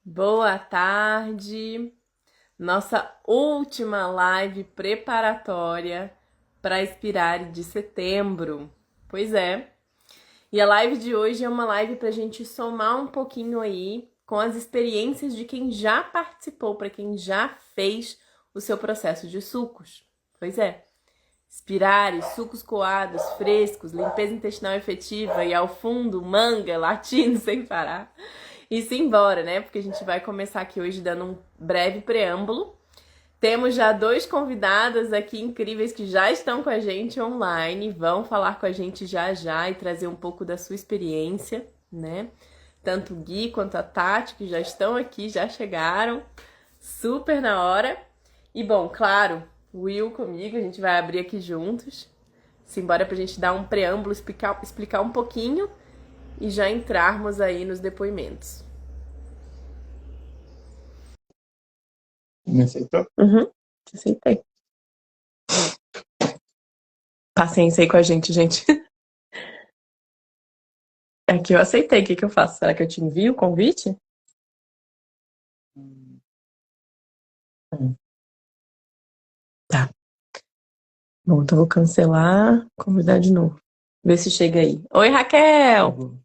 Boa tarde. Nossa última live preparatória para a Inspirare de setembro. Pois é. E a live de hoje é uma live para a gente somar um pouquinho aí com as experiências de quem já participou, para quem já fez o seu processo de sucos. Pois é. Inspirare, sucos coados, frescos, limpeza intestinal efetiva e ao fundo, manga, latindo sem parar. E simbora, né? Porque a gente vai começar aqui hoje dando um breve preâmbulo. Temos já dois convidados aqui incríveis que já estão com a gente online, vão falar com a gente já já e trazer um pouco da sua experiência, né? Tanto o Gui quanto a Tati, que já estão aqui, já chegaram, super na hora. E bom, claro, o Will comigo, a gente vai abrir aqui juntos. Simbora pra gente dar um preâmbulo, explicar um pouquinho e já entrarmos aí nos depoimentos. Me aceitou? Uhum, aceitei. Paciência aí com a gente, gente. É que eu aceitei, o que que eu faço? Será que eu te envio o convite? Tá. Bom, então vou cancelar, convidar de novo. Ver se chega aí. Oi, Raquel!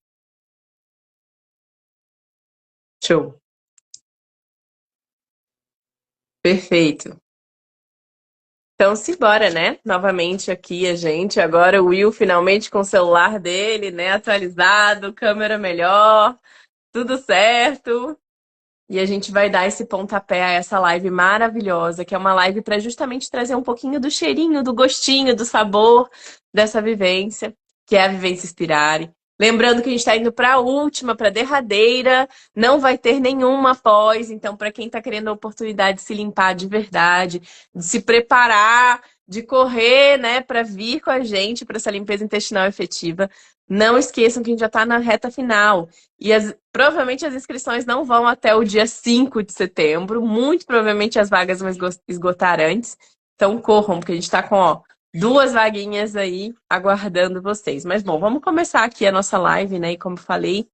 Show. Perfeito. Então, simbora, né? Novamente aqui a gente. Agora o Will finalmente com o celular dele, né? Atualizado, câmera melhor, tudo certo. E a gente vai dar esse pontapé a essa live maravilhosa, que é uma live para justamente trazer um pouquinho do cheirinho, do gostinho, do sabor dessa vivência, que é a vivência Inspirare. Lembrando que a gente está indo para a última, para a derradeira, não vai ter nenhuma após. Então, para quem está querendo a oportunidade de se limpar de verdade, de se preparar, de correr, né, para vir com a gente para essa limpeza intestinal efetiva, não esqueçam que a gente já está na reta final. E provavelmente as inscrições não vão até o dia 5 de setembro. Muito provavelmente as vagas vão esgotar antes. Então corram, porque a gente está com, ó, duas vaguinhas aí aguardando vocês. Mas bom, vamos começar aqui a nossa live, né? E como falei,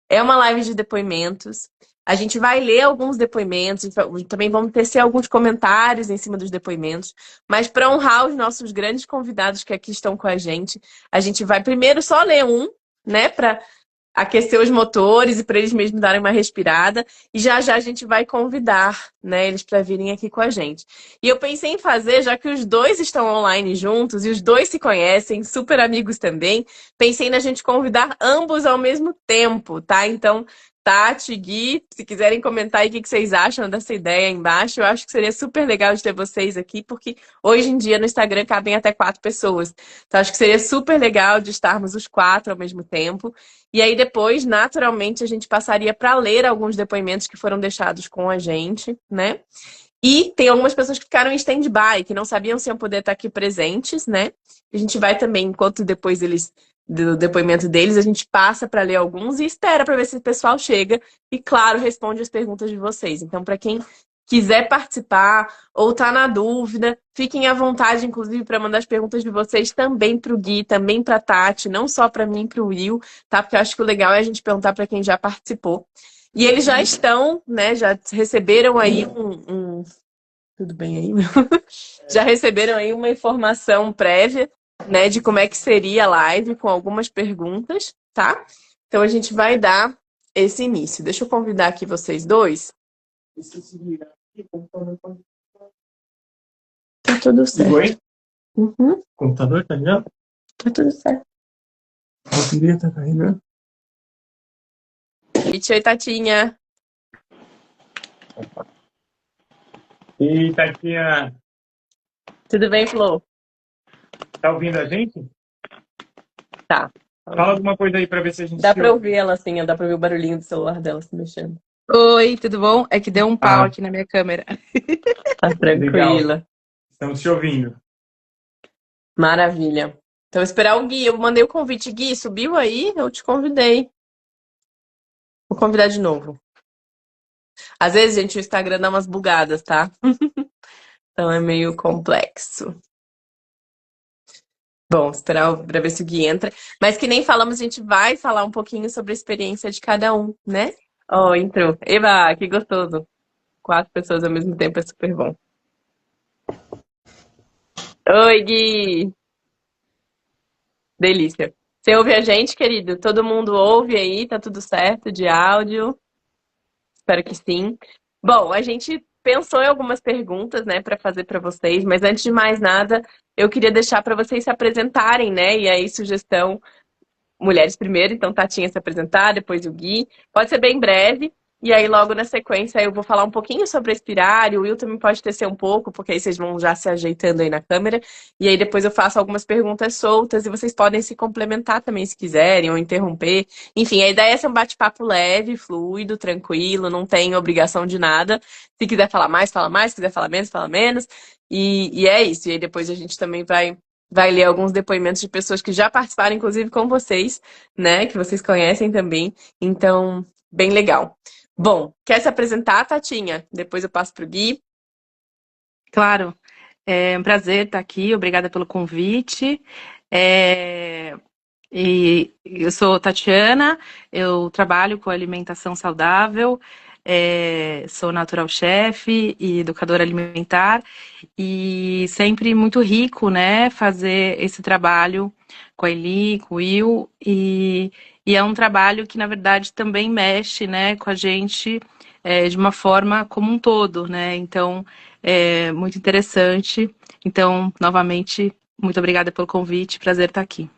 é uma live de depoimentos. A gente vai ler alguns depoimentos, também vamos tecer alguns comentários em cima dos depoimentos. Mas para honrar os nossos grandes convidados que aqui estão com a gente vai primeiro só ler um, né? Para aquecer os motores e para eles mesmos darem uma respirada. E já já a gente vai convidar, né, eles para virem aqui com a gente. E eu pensei em fazer, já que os dois estão online juntos e os dois se conhecem, super amigos também, pensei na gente convidar ambos ao mesmo tempo, tá? Então, Tati, Gui, se quiserem comentar aí o que vocês acham dessa ideia aí embaixo, eu acho que seria super legal de ter vocês aqui, porque hoje em dia no Instagram cabem até 4 pessoas. Então, acho que seria super legal de estarmos os 4 ao mesmo tempo. E aí depois, naturalmente, a gente passaria para ler alguns depoimentos que foram deixados com a gente, né? E tem algumas pessoas que ficaram em stand-by, que não sabiam se iam poder estar aqui presentes, né? A gente vai também, enquanto depois eles do depoimento deles, a gente passa para ler alguns e espera para ver se o pessoal chega e, claro, responde as perguntas de vocês. Então, para quem quiser participar ou tá na dúvida, fiquem à vontade, inclusive, para mandar as perguntas de vocês também para o Gui, também para a Tati, não só para mim e para o Will, tá? Porque eu acho que o legal é a gente perguntar para quem já participou. E eles já estão, né? Já receberam aí Tudo bem aí, meu? Já receberam aí uma informação prévia, né, de como é que seria a live, com algumas perguntas, tá? Então a gente vai dar esse início. Deixa eu convidar aqui vocês dois. Tá tudo certo. Oi? Uhum, Computador, tá ligado? tá tudo certo. Bateria tá carregando. Oi, Tatinha. E Tatinha, Tudo bem, Flor? tá ouvindo a gente? Tá. Fala alguma coisa aí pra ver se a gente Dá se pra ouve. ouvir ela assim, dá pra ouvir o barulhinho do celular dela se mexendo. Oi, tudo bom? É que deu um pau Ah, aqui na minha câmera. Tá legal. tranquila. Estamos te ouvindo. Maravilha. Então, esperar o Gui. Eu mandei o convite. Gui, subiu aí? Eu te convidei. Vou convidar de novo. Às vezes, gente, o Instagram dá umas bugadas, tá? Então é meio complexo. Bom, esperar pra ver se o Gui entra. Mas que nem falamos, a gente vai falar um pouquinho sobre a experiência de cada um, né? Oh, entrou. Eba, que gostoso. 4 pessoas ao mesmo tempo é super bom. Oi, Gui. Delícia. Você ouve a gente, querido? Todo mundo ouve aí? Tá tudo certo de áudio? Espero que sim. Bom, a gente pensou em algumas perguntas, né, para fazer para vocês, mas antes de mais nada, eu queria deixar para vocês se apresentarem, né? E aí, sugestão mulheres primeiro, então Tatinha se apresentar, depois o Gui. Pode ser bem breve. E aí, logo na sequência, eu vou falar um pouquinho sobre a Inspirar, e o Will também pode tecer um pouco, porque aí vocês vão já se ajeitando aí na câmera. E aí depois eu faço algumas perguntas soltas e vocês podem se complementar também se quiserem, ou interromper. Enfim, a ideia é ser um bate-papo leve, fluido, tranquilo, não tem obrigação de nada. Se quiser falar mais, se quiser falar menos, fala menos. E é isso. E aí depois a gente também vai ler alguns depoimentos de pessoas que já participaram, inclusive com vocês, né? Que vocês conhecem também. Então, bem legal. Bom, quer se apresentar, Tatinha? Depois eu passo pro Gui. Claro, é um prazer estar aqui, obrigada pelo convite. E eu sou Tatiana, eu trabalho com alimentação saudável, sou natural chef e educadora alimentar, e sempre muito rico, né, fazer esse trabalho com a Eli, com o Will, e é um trabalho que, na verdade, também mexe, né, com a gente de uma forma como um todo, né, então é muito interessante. Então, novamente, muito obrigada pelo convite, prazer estar aqui.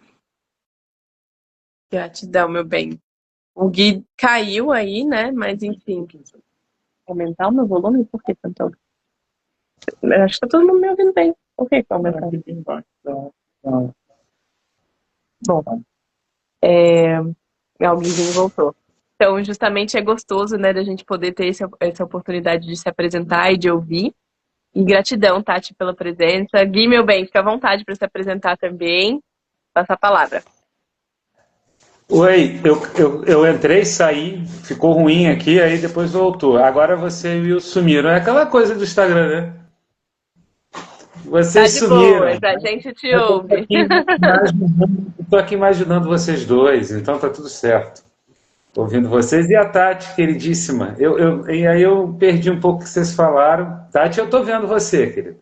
Gratidão, meu bem. O Gui caiu aí, né? Mas enfim. Aumentar o meu volume? Por que tanto? Eu acho que tá todo mundo me ouvindo bem. Por que que aumentar? Bom, o Guizinho voltou. Então, justamente é gostoso, né, da gente poder ter essa oportunidade de se apresentar e de ouvir. E gratidão, Tati, pela presença. Gui, meu bem, fica à vontade para se apresentar também. Passa a palavra. Oi, eu entrei, saí, ficou ruim aqui, aí depois voltou. Agora você e o sumiram. É aquela coisa do Instagram, né? Tá Vocês de sumiram. boas, a gente te Eu ouve. tô aqui imaginando vocês dois, então tá tudo certo. Tô ouvindo vocês e a Tati, queridíssima. E aí eu perdi um pouco o que vocês falaram. Tati, eu tô vendo você, querido.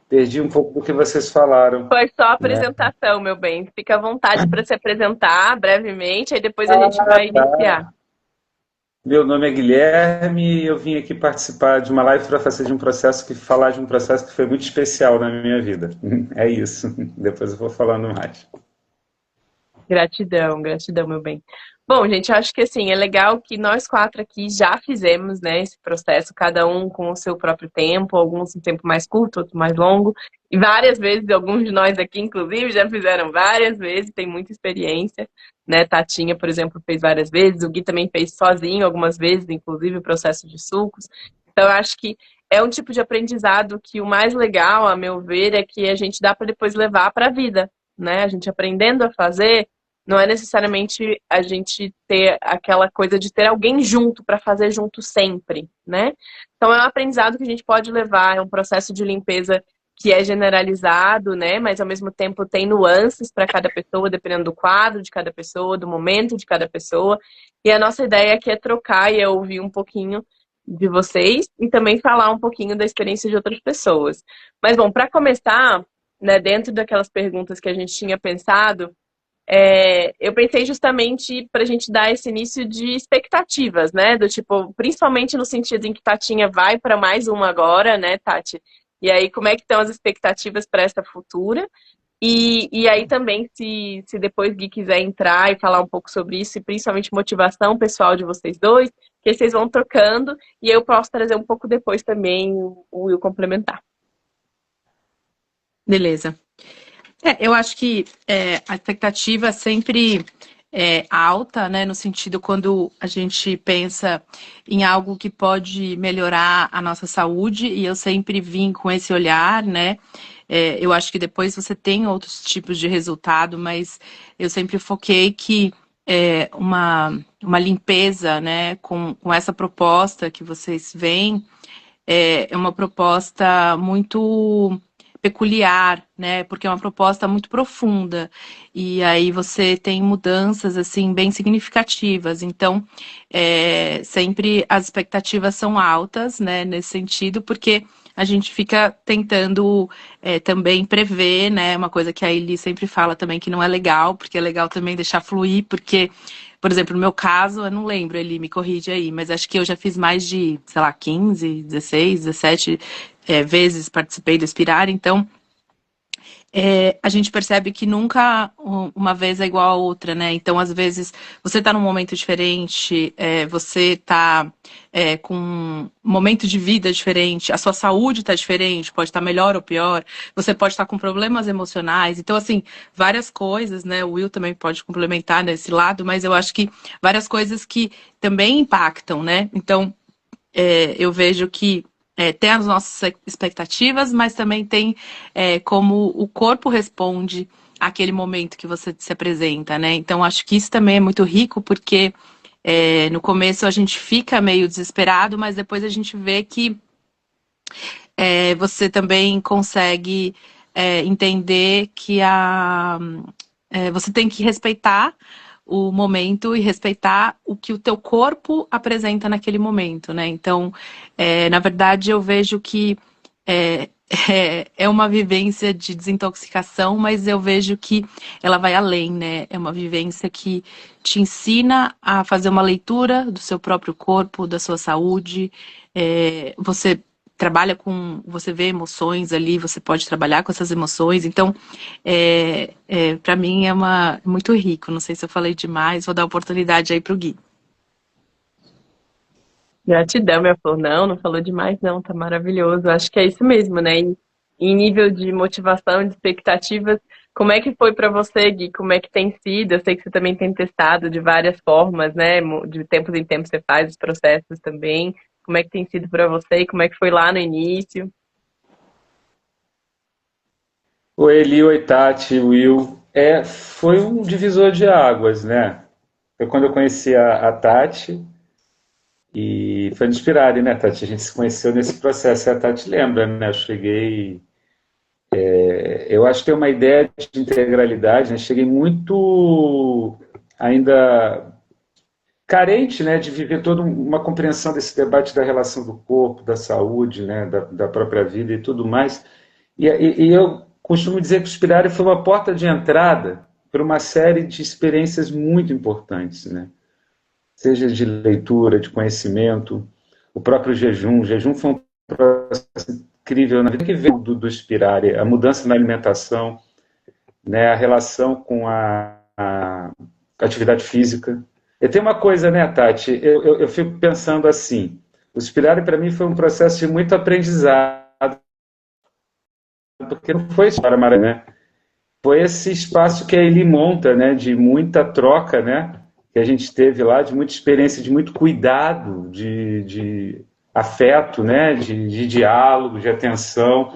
Perdi um pouco do que vocês falaram, Foi só a né? apresentação, meu bem. Fica à vontade para se apresentar brevemente, aí depois a gente vai iniciar. Meu nome é Guilherme e eu vim aqui participar de uma live para falar de um processo que foi muito especial na minha vida. É isso. Depois eu vou falando mais. Gratidão, gratidão, meu bem. Bom, gente, eu acho que assim, é legal que nós 4 aqui já fizemos, né, esse processo, cada um com o seu próprio tempo, alguns um tempo mais curto, outro mais longo, e várias vezes, alguns de nós aqui, inclusive, já fizeram várias vezes, tem muita experiência, né, Tatinha, por exemplo, fez várias vezes, o Gui também fez sozinho algumas vezes, inclusive o processo de sucos, então eu acho que é um tipo de aprendizado que o mais legal, a meu ver, é que a gente dá para depois levar para a vida, né, a gente aprendendo a fazer, não é necessariamente a gente ter aquela coisa de ter alguém junto para fazer junto sempre, né? Então é um aprendizado que a gente pode levar, é um processo de limpeza que é generalizado, né? Mas ao mesmo tempo tem nuances para cada pessoa, dependendo do quadro de cada pessoa, do momento de cada pessoa. E a nossa ideia aqui é trocar e é ouvir um pouquinho de vocês e também falar um pouquinho da experiência de outras pessoas. Mas bom, para começar, né, dentro daquelas perguntas que a gente tinha pensado, eu pensei justamente para a gente dar esse início de expectativas, né? Do tipo, principalmente no sentido em que Tatinha vai para mais uma agora, né, Tati? E aí, como é que estão as expectativas para essa futura? E aí também, se depois Gui quiser entrar e falar um pouco sobre isso, e principalmente motivação pessoal de vocês dois, que vocês vão trocando, e eu posso trazer um pouco depois também o Will complementar. Beleza. Eu acho que a expectativa é sempre alta, né? No sentido quando a gente pensa em algo que pode melhorar a nossa saúde, e eu sempre vim com esse olhar, né? Eu acho que depois você tem outros tipos de resultado, mas eu sempre foquei que uma limpeza, né? Com essa proposta que vocês veem, é uma proposta muito peculiar, né? Porque é uma proposta muito profunda e aí você tem mudanças assim bem significativas. Então, sempre as expectativas são altas, né? Nesse sentido, porque a gente fica tentando também prever, né? Uma coisa que a Eli sempre fala também que não é legal, porque é legal também deixar fluir, porque, por exemplo, no meu caso, eu não lembro, Eli, me corrige aí, mas acho que eu já fiz mais de, sei lá, 15, 16, 17 vezes participei do Inspirar, então a gente percebe que nunca uma vez é igual a outra, né? Então, às vezes, você está num momento diferente, você está com um momento de vida diferente, a sua saúde está diferente, pode estar melhor ou pior, você pode estar com problemas emocionais. Então, assim, várias coisas, né? O Will também pode complementar nesse lado, mas eu acho que várias coisas que também impactam, né? Então, eu vejo que tem as nossas expectativas, mas também tem como o corpo responde àquele momento que você se apresenta, né? Então, acho que isso também é muito rico, porque no começo a gente fica meio desesperado, mas depois a gente vê que você também consegue entender que você tem que respeitar o momento e respeitar o que o teu corpo apresenta naquele momento, né? Então, na verdade, eu vejo que é uma vivência de desintoxicação, mas eu vejo que ela vai além, né? É uma vivência que te ensina a fazer uma leitura do seu próprio corpo, da sua saúde. Você trabalha você vê emoções ali, você pode trabalhar com essas emoções. Então, para mim é muito rico. Não sei se eu falei demais, vou dar oportunidade aí para o Gui. Gratidão, minha flor. Não, não falou demais, não. Tá maravilhoso. Acho que é isso mesmo, né? Em nível de motivação, de expectativas, como é que foi para você, Gui? Como é que tem sido? Eu sei que você também tem testado de várias formas, né? De tempos em tempos você faz os processos também. Como é que tem sido para você e como é que foi lá no início? Oi, Eli, oi, Tati, Will. Foi um divisor de águas, né? Foi quando eu conheci a Tati e foi no Inspirare, né, Tati? A gente se conheceu nesse processo. E a Tati lembra, né? Eu cheguei. Eu acho que tem uma ideia de integralidade, né? Cheguei muito ainda carente, né, de viver toda uma compreensão desse debate da relação do corpo, da saúde, né, da própria vida e tudo mais. E eu costumo dizer que o Inspirare foi uma porta de entrada para uma série de experiências muito importantes, né? Seja de leitura, de conhecimento, o próprio jejum. O jejum foi um processo incrível na vida que veio do Inspirare, a mudança na alimentação, né, a relação com a atividade física. E tem uma coisa, né, Tati? Eu fico pensando assim, o Inspirare para mim foi um processo de muito aprendizado, porque não foi só para Maranhão, né? Foi esse espaço que a Eli monta, né, de muita troca, né, que a gente teve lá, de muita experiência, de muito cuidado, de afeto, né, de diálogo, de atenção,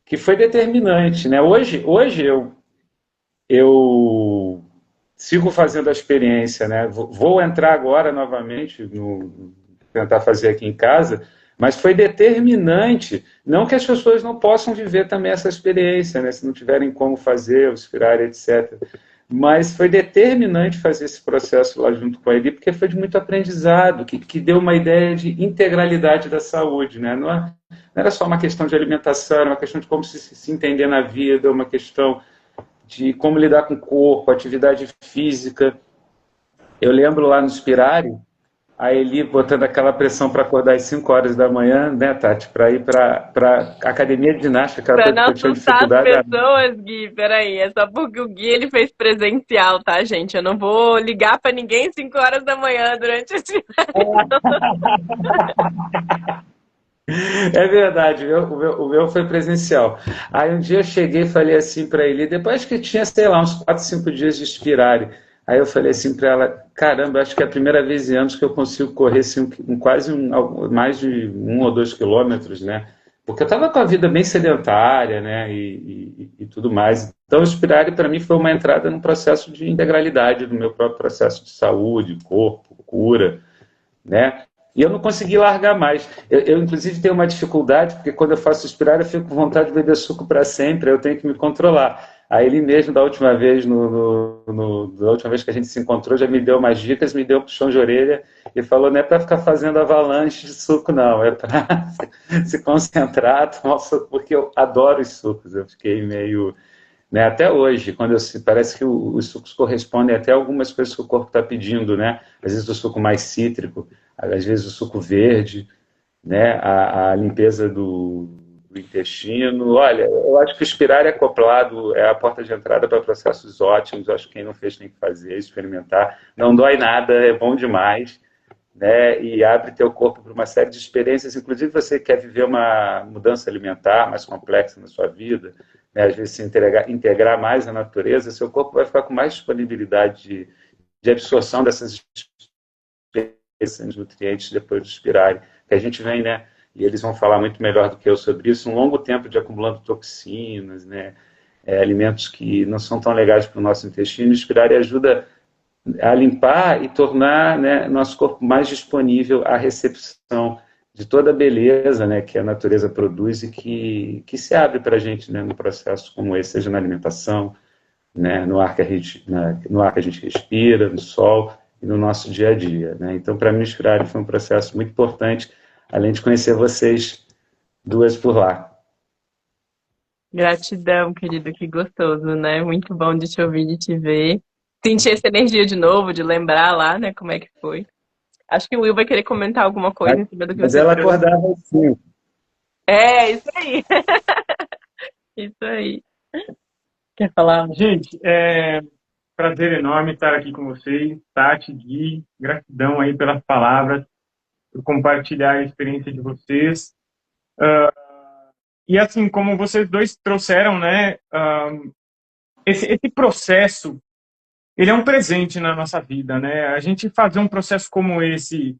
que foi determinante, né? Hoje eu sigo fazendo a experiência, né? Vou entrar agora novamente tentar fazer aqui em casa, mas foi determinante, não que as pessoas não possam viver também essa experiência, né? Se não tiverem como fazer, inspirar, etc. Mas foi determinante fazer esse processo lá junto com ele, porque foi de muito aprendizado, que deu uma ideia de integralidade da saúde, né? Não era só uma questão de alimentação, era uma questão de como se entender na vida, uma questão de como lidar com o corpo, atividade física. Eu lembro lá no Inspirare, a Eli botando aquela pressão para acordar às 5 horas da manhã, né, Tati, para ir para academia de ginástica, aquela Pra coisa não que eu tinha assustar as dificuldade. pessoas, Gui, peraí, é só porque o Gui ele fez presencial, tá, gente? Eu não vou ligar pra ninguém 5 horas da manhã durante esse. É verdade, o meu foi presencial. Aí um dia eu cheguei e falei assim para ele, depois que tinha, sei lá, uns 4, 5 dias de Inspirare, aí eu falei assim para ela, caramba, acho que é a primeira vez em anos que eu consigo correr assim, mais de 1 ou 2 quilômetros, né? Porque eu estava com a vida bem sedentária, né, e tudo mais. Então, o Inspirare para mim foi uma entrada num processo de integralidade do meu próprio processo de saúde, corpo, cura, né? E eu não consegui largar mais. Inclusive, tenho uma dificuldade, porque quando eu faço Inspirar, eu fico com vontade de beber suco para sempre, eu tenho que me controlar. Aí ele mesmo, da última vez, da última vez que a gente se encontrou, já me deu umas dicas, me deu um puxão de orelha e falou, não é para ficar fazendo avalanche de suco, não, é para se concentrar, tomar suco, porque eu adoro os sucos. Eu fiquei meio... Né, até hoje, parece que os sucos correspondem até a algumas coisas que o corpo está pedindo, né? Às vezes o suco mais cítrico, às vezes o suco verde, né? A limpeza do intestino. Olha, eu acho que o Inspirar é acoplado, é a porta de entrada para processos ótimos. Eu acho que quem não fez tem que fazer, experimentar. Não dói nada, é bom demais, né? E abre teu corpo para uma série de experiências. Inclusive, você quer viver uma mudança alimentar mais complexa na sua vida, né? Às vezes se integrar mais à natureza, seu corpo vai ficar com mais disponibilidade de absorção dessas esses nutrientes depois de expirarem. Que a gente vem, né? E eles vão falar muito melhor do que eu sobre isso, um longo tempo de acumulando toxinas, né? Alimentos que não são tão legais para o nosso intestino. Expirar ajuda a limpar e tornar, né, nosso corpo mais disponível à recepção de toda a beleza, né, que a natureza produz e que se abre para a gente, né, no processo como esse, seja na alimentação, né, no ar que a gente respira, no sol e no nosso dia a dia, né? Então, para mim, o Inspirar foi um processo muito importante, além de conhecer vocês duas por lá. Gratidão, querido, que gostoso, né? Muito bom de te ouvir, de te ver. Sentir essa energia de novo, de lembrar lá, né, como é que foi. Acho que o Will vai querer comentar alguma coisa em cima do que Mas você ela trouxe. acordava assim. É, isso aí. Isso aí. Quer falar? Gente, prazer enorme estar aqui com vocês, Tati, Gui, gratidão aí pelas palavras, por compartilhar a experiência de vocês. E assim, como vocês dois trouxeram, né, esse processo, ele é um presente na nossa vida, né? A gente fazer um processo como esse,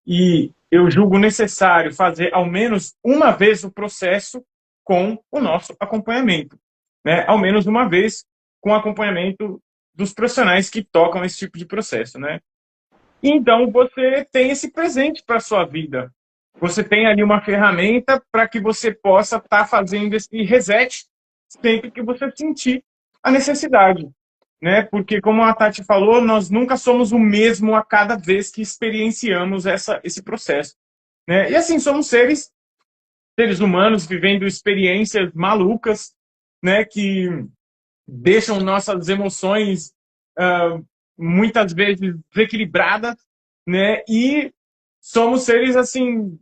e eu julgo necessário fazer ao menos uma vez o processo com o nosso acompanhamento, né? Ao menos uma vez com o acompanhamento dos profissionais que tocam esse tipo de processo, né? Então, você tem esse presente para a sua vida. Você tem ali uma ferramenta para que você possa estar fazendo esse reset sempre que você sentir a necessidade, né? Porque, como a Tati falou, nós nunca somos o mesmo a cada vez que experienciamos esse processo, né? E assim, somos seres humanos vivendo experiências malucas, né? Que deixam nossas emoções muitas vezes desequilibradas, né? E somos seres assim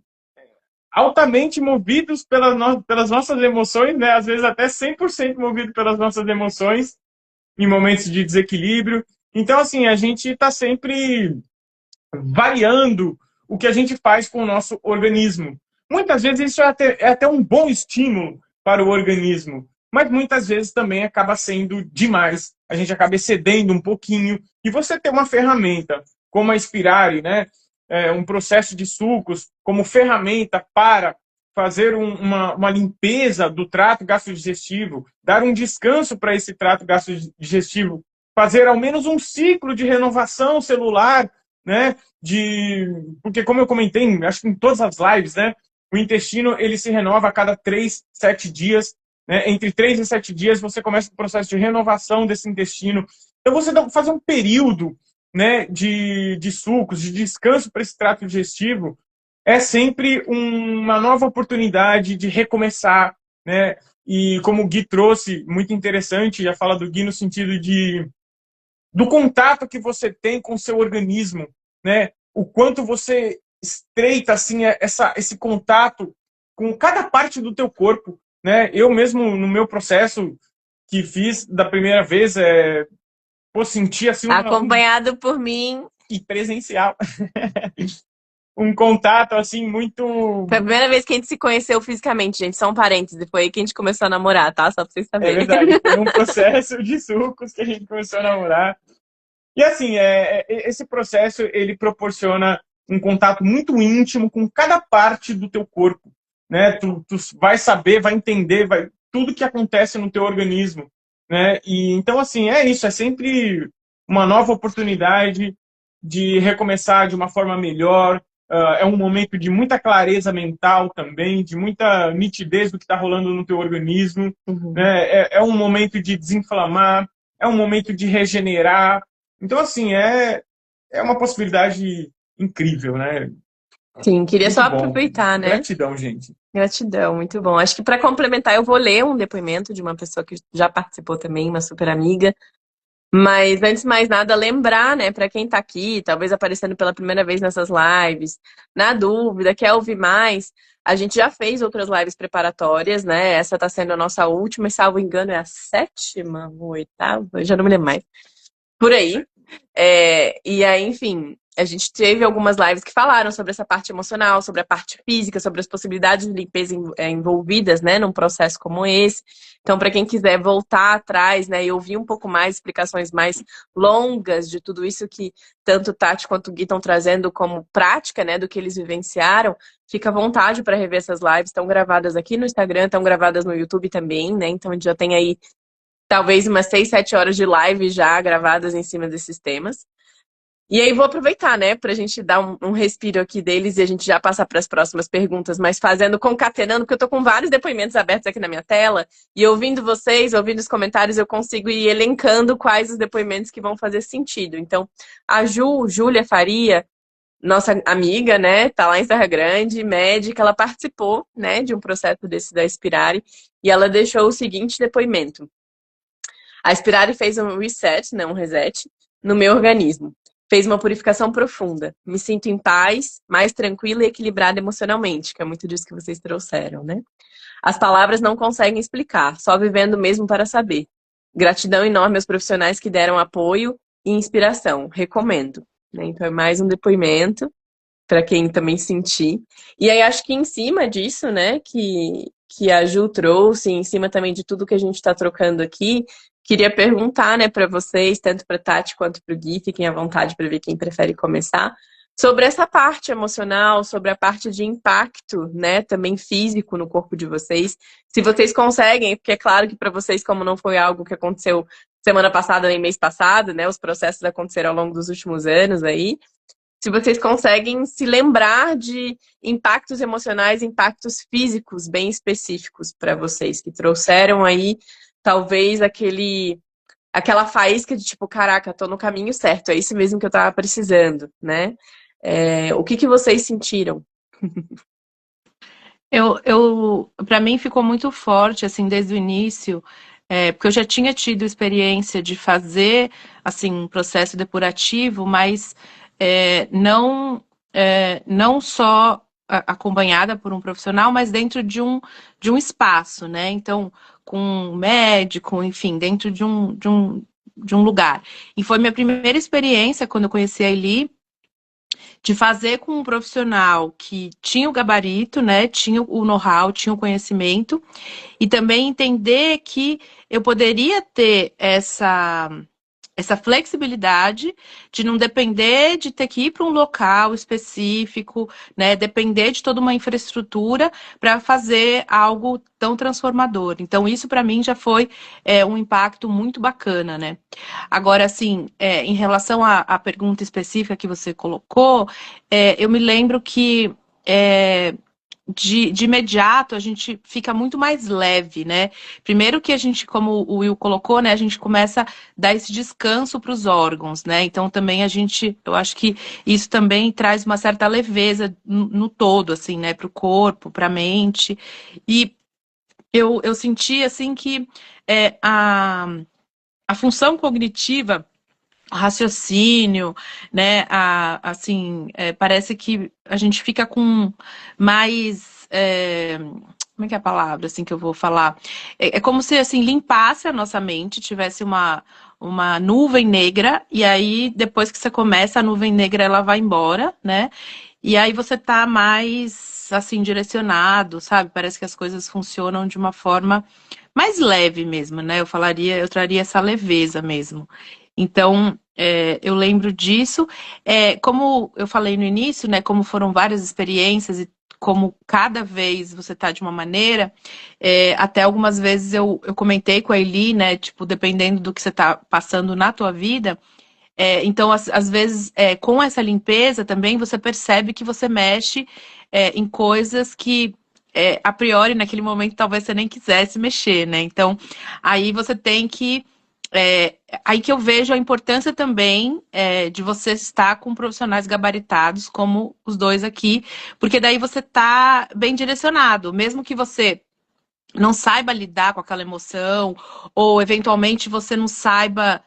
altamente movidos pelas nossas emoções, né? Às vezes até 100% movidos pelas nossas emoções em momentos de desequilíbrio. Então, assim, a gente está sempre variando o que a gente faz com o nosso organismo. Muitas vezes isso é até um bom estímulo para o organismo, mas muitas vezes também acaba sendo demais. A gente acaba excedendo um pouquinho. E você ter uma ferramenta como a Inspirare, né? Um processo de sucos como ferramenta para fazer uma limpeza do trato gastrodigestivo, dar um descanso para esse trato gastrodigestivo, fazer ao menos um ciclo de renovação celular, né? Porque, como eu comentei, acho que em todas as lives, né? O intestino ele se renova a cada 3, 7 dias. Né? Entre 3 e 7 dias você começa o processo de renovação desse intestino. Então você faz um período, né, de sucos, de descanso para esse trato digestivo, é sempre uma nova oportunidade de recomeçar, né? E como o Gui trouxe, muito interessante, já fala do Gui no sentido do contato que você tem com o seu organismo, né? O quanto você estreita assim esse contato com cada parte do teu corpo, né? Eu mesmo no meu processo que fiz da primeira vez, senti assim acompanhado por mim e presencial. Um contato, assim, muito... Foi a primeira vez que a gente se conheceu fisicamente, gente. Só um parênteses. Foi aí que a gente começou a namorar, tá? Só pra vocês saberem. É verdade. Foi um processo de sucos que a gente começou a namorar. E, assim, esse processo, ele proporciona um contato muito íntimo com cada parte do teu corpo, né? Tu vai saber, vai entender tudo que acontece no teu organismo, né? E, então, assim, é isso. É sempre uma nova oportunidade de recomeçar de uma forma melhor, é um momento de muita clareza mental também, de muita nitidez do que está rolando no teu organismo, né? É um momento de desinflamar, é um momento de regenerar. Então, assim, é uma possibilidade incrível, né? Sim, queria só Muito bom. aproveitar, né? Gratidão, gente. Gratidão, muito bom. Acho que para complementar, eu vou ler um depoimento de uma pessoa que já participou também, uma super amiga. Mas antes de mais nada, lembrar, né, para quem tá aqui, talvez aparecendo pela primeira vez nessas lives, na dúvida, quer ouvir mais, a gente já fez outras lives preparatórias, né? Essa tá sendo a nossa última, e salvo engano, é a 7ª ou 8ª, eu já não me lembro mais. Por aí. E aí, enfim, a gente teve algumas lives que falaram sobre essa parte emocional, sobre a parte física, sobre as possibilidades de limpeza envolvidas, né, num processo como esse. Então, para quem quiser voltar atrás, né, e ouvir um pouco mais, explicações mais longas de tudo isso que tanto Tati quanto o Gui estão trazendo como prática, né, do que eles vivenciaram, fica à vontade para rever essas lives. Estão gravadas aqui no Instagram, estão gravadas no YouTube também, né? Então, a gente já tem aí talvez umas 6, 7 horas de live já gravadas em cima desses temas. E aí vou aproveitar, né, pra gente dar um respiro aqui deles e a gente já passar para as próximas perguntas, mas concatenando, porque eu tô com vários depoimentos abertos aqui na minha tela, e ouvindo vocês, ouvindo os comentários, eu consigo ir elencando quais os depoimentos que vão fazer sentido. Então, a Júlia Faria, nossa amiga, né, tá lá em Serra Grande, médica, ela participou, né, de um processo desse da Inspirare, e ela deixou o seguinte depoimento. A Inspirare fez um reset, né, um reset, no meu organismo. Fez uma purificação profunda. Me sinto em paz, mais tranquila e equilibrada emocionalmente, que é muito disso que vocês trouxeram, né? As palavras não conseguem explicar, só vivendo mesmo para saber. Gratidão enorme aos profissionais que deram apoio e inspiração. Recomendo. Né? Então é mais um depoimento para quem também sentir. E aí acho que em cima disso, né, que a Ju trouxe, em cima também de tudo que a gente está trocando aqui, queria perguntar, né, para vocês, tanto para Tati quanto para o Gui, fiquem à vontade para ver quem prefere começar, sobre essa parte emocional, sobre a parte de impacto, né, também físico no corpo de vocês. Se vocês conseguem, porque é claro que para vocês, como não foi algo que aconteceu semana passada nem mês passado, né, os processos aconteceram ao longo dos últimos anos aí, se vocês conseguem se lembrar de impactos emocionais, impactos físicos bem específicos para vocês, que trouxeram aí talvez aquela faísca de tipo, caraca, tô no caminho certo, é isso mesmo que eu tava precisando, né? O que vocês sentiram? Para mim ficou muito forte, assim, desde o início, porque eu já tinha tido experiência de fazer, assim, um processo depurativo, mas não só acompanhada por um profissional, mas dentro de um espaço, né? Então, com um médico, enfim, dentro de um lugar. E foi minha primeira experiência quando eu conheci a Eli, de fazer com um profissional que tinha o gabarito, né, tinha o know-how, tinha o conhecimento, e também entender que eu poderia ter essa flexibilidade de não depender de ter que ir para um local específico, né? Depender de toda uma infraestrutura para fazer algo tão transformador. Então, isso para mim já foi um impacto muito bacana, né? Agora, assim, em relação à pergunta específica que você colocou, eu me lembro que de imediato a gente fica muito mais leve, né? Primeiro que a gente, como o Will colocou, né? A gente começa a dar esse descanso para os órgãos, né? Então também eu acho que isso também traz uma certa leveza no todo, assim, né? Para o corpo, para a mente. E eu senti, assim, que a função cognitiva, raciocínio, né? Assim, parece que a gente fica com mais. Como é que é a palavra assim que eu vou falar? É como se assim limpasse a nossa mente, tivesse uma nuvem negra, e aí depois que você começa, a nuvem negra ela vai embora, né? E aí você tá mais assim direcionado, sabe? Parece que as coisas funcionam de uma forma mais leve mesmo, né? Eu traria essa leveza mesmo. Então, eu lembro disso. Como eu falei no início, né? Como foram várias experiências e como cada vez você tá de uma maneira, até algumas vezes eu comentei com a Eli, né? Tipo, dependendo do que você tá passando na tua vida, Então, às vezes, com essa limpeza também, você percebe que você mexe em coisas que, a priori, naquele momento, talvez você nem quisesse mexer, né? Então, aí você tem que... aí que eu vejo a importância também de você estar com profissionais gabaritados, como os dois aqui, porque daí você está bem direcionado. Mesmo que você não saiba lidar com aquela emoção, ou eventualmente você não saiba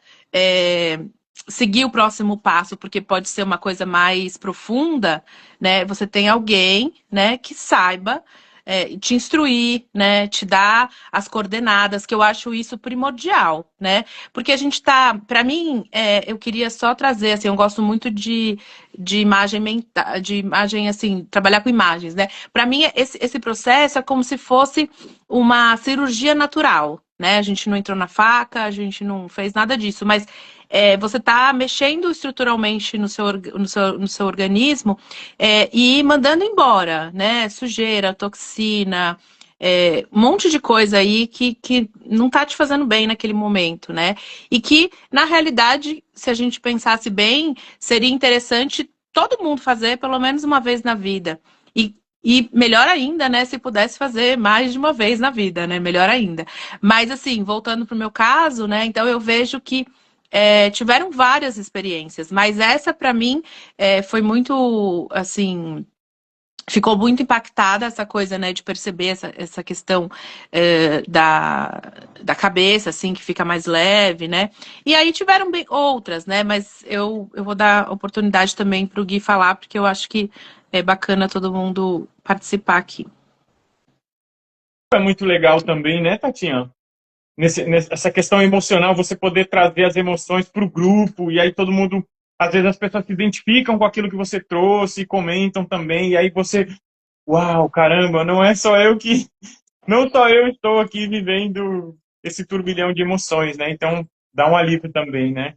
seguir o próximo passo, porque pode ser uma coisa mais profunda, né? Você tem alguém, né, que saiba te instruir, né, te dar as coordenadas, que eu acho isso primordial, né? Porque a gente tá, para mim, eu queria só trazer, assim, eu gosto muito de imagem mental, de imagem, assim, trabalhar com imagens, né? Para mim, esse processo é como se fosse uma cirurgia natural, né? A gente não entrou na faca, a gente não fez nada disso, mas você está mexendo estruturalmente no seu organismo e mandando embora, né? Sujeira, toxina, um monte de coisa aí que não está te fazendo bem naquele momento, né? E que, na realidade, se a gente pensasse bem, seria interessante todo mundo fazer pelo menos uma vez na vida. E melhor ainda, né, se pudesse fazer mais de uma vez na vida, né, melhor ainda. Mas, assim, voltando para o meu caso, né, então eu vejo que tiveram várias experiências, mas essa, para mim, foi muito, assim, ficou muito impactada essa coisa, né, de perceber essa questão da cabeça, assim, que fica mais leve, né? E aí tiveram outras, né? Mas eu vou dar oportunidade também para o Gui falar, porque eu acho que é bacana todo mundo participar aqui. É muito legal também, né, Tatinha? Essa questão emocional, você poder trazer as emoções para o grupo, e aí todo mundo, às vezes as pessoas se identificam com aquilo que você trouxe, comentam também, e aí você, uau, caramba, não só eu estou aqui vivendo esse turbilhão de emoções, né? Então, dá um alívio também, né?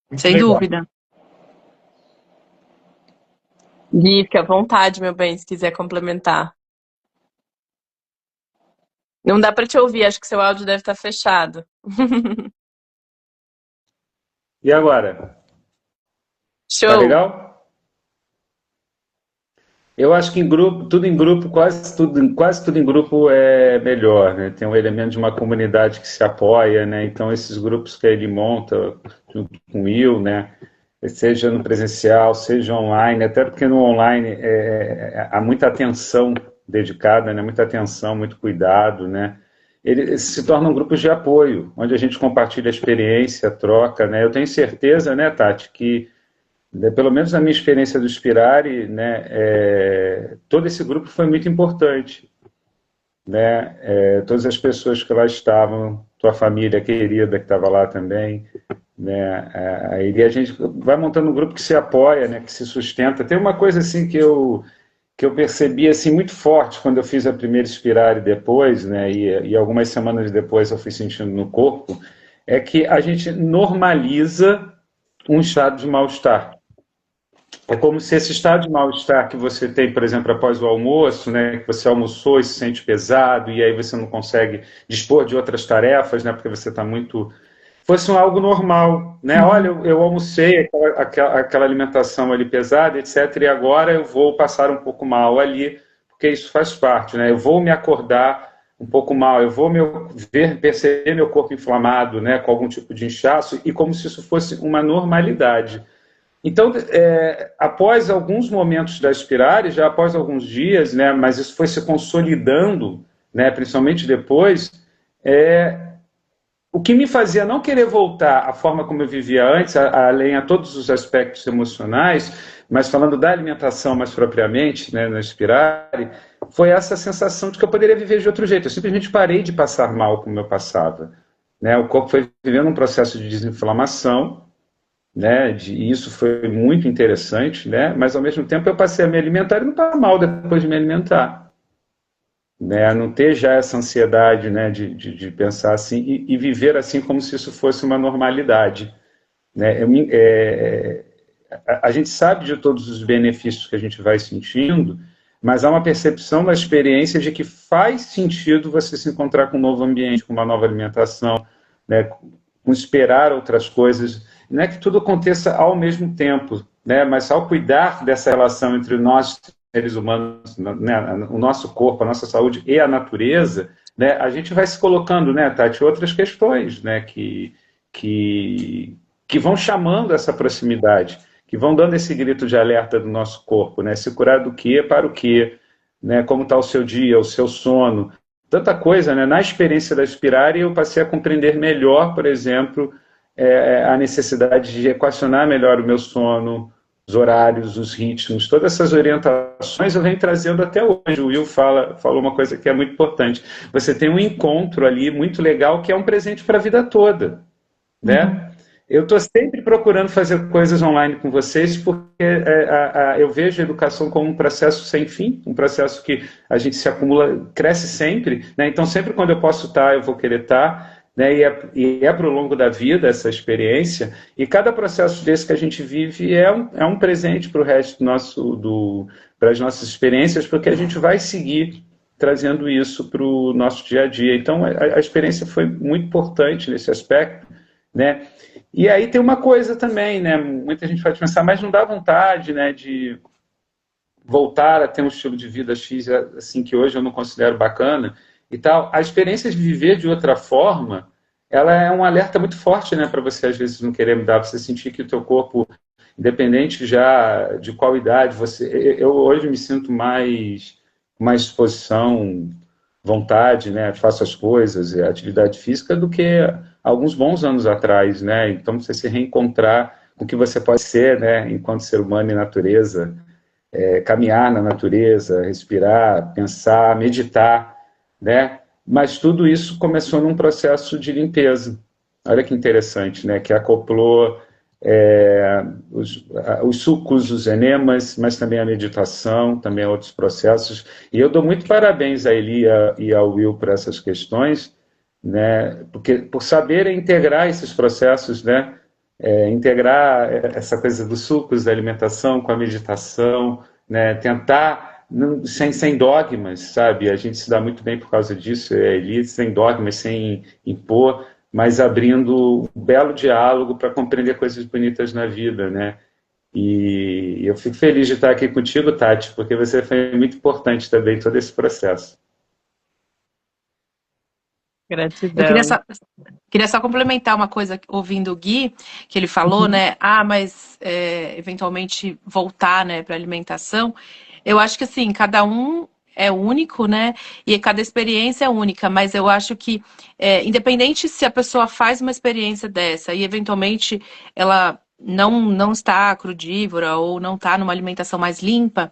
Muito Sem legal. dúvida. Gui, fica à vontade, meu bem, se quiser complementar. Não dá para te ouvir, acho que seu áudio deve estar fechado. E agora? Tá Show! legal? Eu acho que em grupo, tudo em grupo, quase tudo em grupo é melhor, né? Tem um elemento de uma comunidade que se apoia, né? Então esses grupos que ele monta junto com o Will, né? Seja no presencial, seja online, até porque no online há muita atenção dedicada, né? Muita atenção, muito cuidado, né? Eles se tornam grupos de apoio, onde a gente compartilha a experiência, troca, né? Eu tenho certeza, né, Tati, que pelo menos na minha experiência do Spirari, né, todo esse grupo foi muito importante, né? Todas as pessoas que lá estavam, tua família querida que estava lá também, né? E a gente vai montando um grupo que se apoia, né, que se sustenta. Tem uma coisa assim que eu percebi assim muito forte quando eu fiz a primeira Spirari depois, né, e algumas semanas depois eu fui sentindo no corpo, é que a gente normaliza um estado de mal-estar. É como se esse estado de mal-estar que você tem, por exemplo, após o almoço, né, que você almoçou e se sente pesado, e aí você não consegue dispor de outras tarefas, né, porque você está muito... Fosse algo normal, né? Olha, eu almocei aquela alimentação ali pesada, etc., e agora eu vou passar um pouco mal ali, porque isso faz parte, né? Eu vou me acordar um pouco mal, eu vou perceber meu corpo inflamado, né, com algum tipo de inchaço, e como se isso fosse uma normalidade. Então, após alguns momentos da Spirari, já após alguns dias, né, mas isso foi se consolidando, né, principalmente depois, o que me fazia não querer voltar à forma como eu vivia antes, além a todos os aspectos emocionais, mas falando da alimentação mais propriamente, né, na Spirari, foi essa sensação de que eu poderia viver de outro jeito. Eu simplesmente parei de passar mal como eu passava, né? O corpo foi vivendo um processo de desinflamação, né, e isso foi muito interessante, né, mas ao mesmo tempo eu passei a me alimentar e não estava mal depois de me alimentar, né, não ter já essa ansiedade, né, de pensar assim e viver assim como se isso fosse uma normalidade, né. A gente sabe de todos os benefícios que a gente vai sentindo, mas há uma percepção da experiência de que faz sentido você se encontrar com um novo ambiente, com uma nova alimentação, né, com esperar outras coisas. não é que tudo aconteça ao mesmo tempo, né? Mas ao cuidar dessa relação entre nós, seres humanos, né? O nosso corpo, a nossa saúde e a natureza, né? A gente vai se colocando, né, Tati, outras questões, né, que vão chamando essa proximidade, que vão dando esse grito de alerta do nosso corpo, né? Se curar do quê, para o quê, né? Como está o seu dia, o seu sono, tanta coisa, né? Na experiência da Inspirare, eu passei a compreender melhor, por exemplo, a necessidade de equacionar melhor o meu sono, os horários, os ritmos, todas essas orientações eu venho trazendo até hoje. O Will falou uma coisa que é muito importante. Você tem um encontro ali muito legal que é um presente para a vida toda, né? Eu estou sempre procurando fazer coisas online com vocês porque eu vejo a educação como um processo sem fim, um processo que a gente se acumula, cresce sempre, né? Então sempre quando eu posso estar, eu vou querer estar, né? E é para o longo da vida essa experiência, e cada processo desse que a gente vive é um presente para o resto para as nossas experiências, porque a gente vai seguir trazendo isso para o nosso dia a dia. Então a experiência foi muito importante nesse aspecto, né? E aí tem uma coisa também, né? Muita gente pode pensar, mas não dá vontade, né, de voltar a ter um estilo de vida X, assim, que hoje eu não considero bacana e tal. A experiência de viver de outra forma, ela é um alerta muito forte, né, para você às vezes não querer mudar, você sentir que o teu corpo, independente já de qual idade, eu hoje me sinto mais disposição, vontade, né, faço as coisas, atividade física, do que alguns bons anos atrás, né? Então você se reencontrar com o que você pode ser, né, enquanto ser humano e natureza, caminhar na natureza, respirar, pensar, meditar, né? Mas tudo isso começou num processo de limpeza. Olha que interessante, né? Que acoplou os sucos, os enemas, mas também a meditação, também outros processos. E eu dou muito parabéns a Eli e ao Will por essas questões, né? Porque por saber integrar esses processos, né? Integrar essa coisa dos sucos da alimentação com a meditação, né? Tentar sem dogmas, sabe? A gente se dá muito bem por causa disso, Eli, sem dogmas, sem impor, mas abrindo um belo diálogo para compreender coisas bonitas na vida, né? E eu fico feliz de estar aqui contigo, Tati, porque você foi muito importante também em todo esse processo. Eu queria Gratidão. só, queria só complementar uma coisa, ouvindo o Gui, que ele falou, né? Ah, mas eventualmente voltar, né, para alimentação. Eu acho que assim, cada um é único, né? E cada experiência é única, mas eu acho que, independente se a pessoa faz uma experiência dessa e eventualmente ela não está crudívora ou não está numa alimentação mais limpa,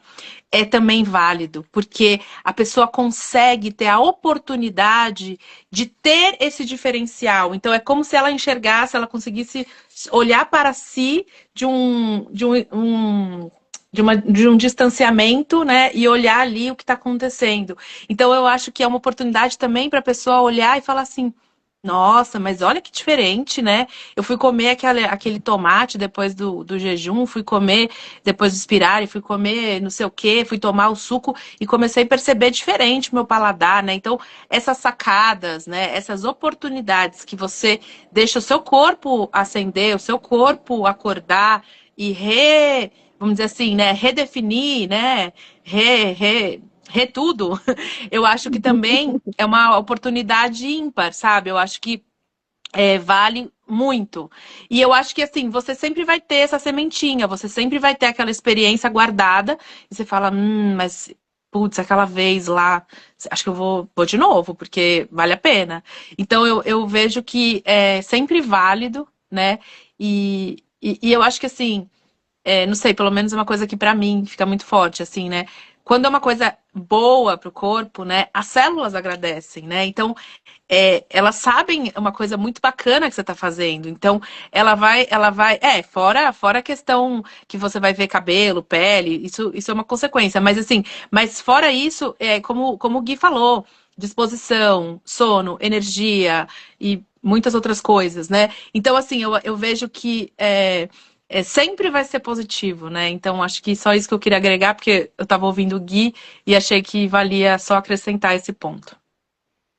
é também válido, porque a pessoa consegue ter a oportunidade de ter esse diferencial. Então, é como se ela enxergasse, ela conseguisse olhar para si de um distanciamento, né? E olhar ali o que está acontecendo. Então, eu acho que é uma oportunidade também para a pessoa olhar e falar assim: nossa, mas olha que diferente, né? Eu fui comer aquele tomate depois do jejum, fui comer depois do Inspirare, fui comer não sei o quê, fui tomar o suco e comecei a perceber diferente o meu paladar, né? Então, essas sacadas, né? Essas oportunidades que você deixa o seu corpo acender, o seu corpo acordar e vamos dizer assim, né? Redefinir, né? Tudo, eu acho que também é uma oportunidade ímpar, sabe? Eu acho que vale muito. E eu acho que, assim, você sempre vai ter essa sementinha, você sempre vai ter aquela experiência guardada, e você fala, mas, putz, aquela vez lá, acho que eu vou de novo, porque vale a pena. Então, eu vejo que é sempre válido, né? E eu acho que, assim, não sei, pelo menos é uma coisa que pra mim fica muito forte, assim, né? Quando é uma coisa boa pro corpo, né? As células agradecem, né? Então, elas sabem uma coisa muito bacana que você tá fazendo. Então, fora a questão que você vai ver cabelo, pele, isso é uma consequência. Mas assim, fora isso, como o Gui falou, disposição, sono, energia e muitas outras coisas, né? Então, assim, eu vejo que sempre vai ser positivo, né? Então, acho que só isso que eu queria agregar, porque eu estava ouvindo o Gui e achei que valia só acrescentar esse ponto.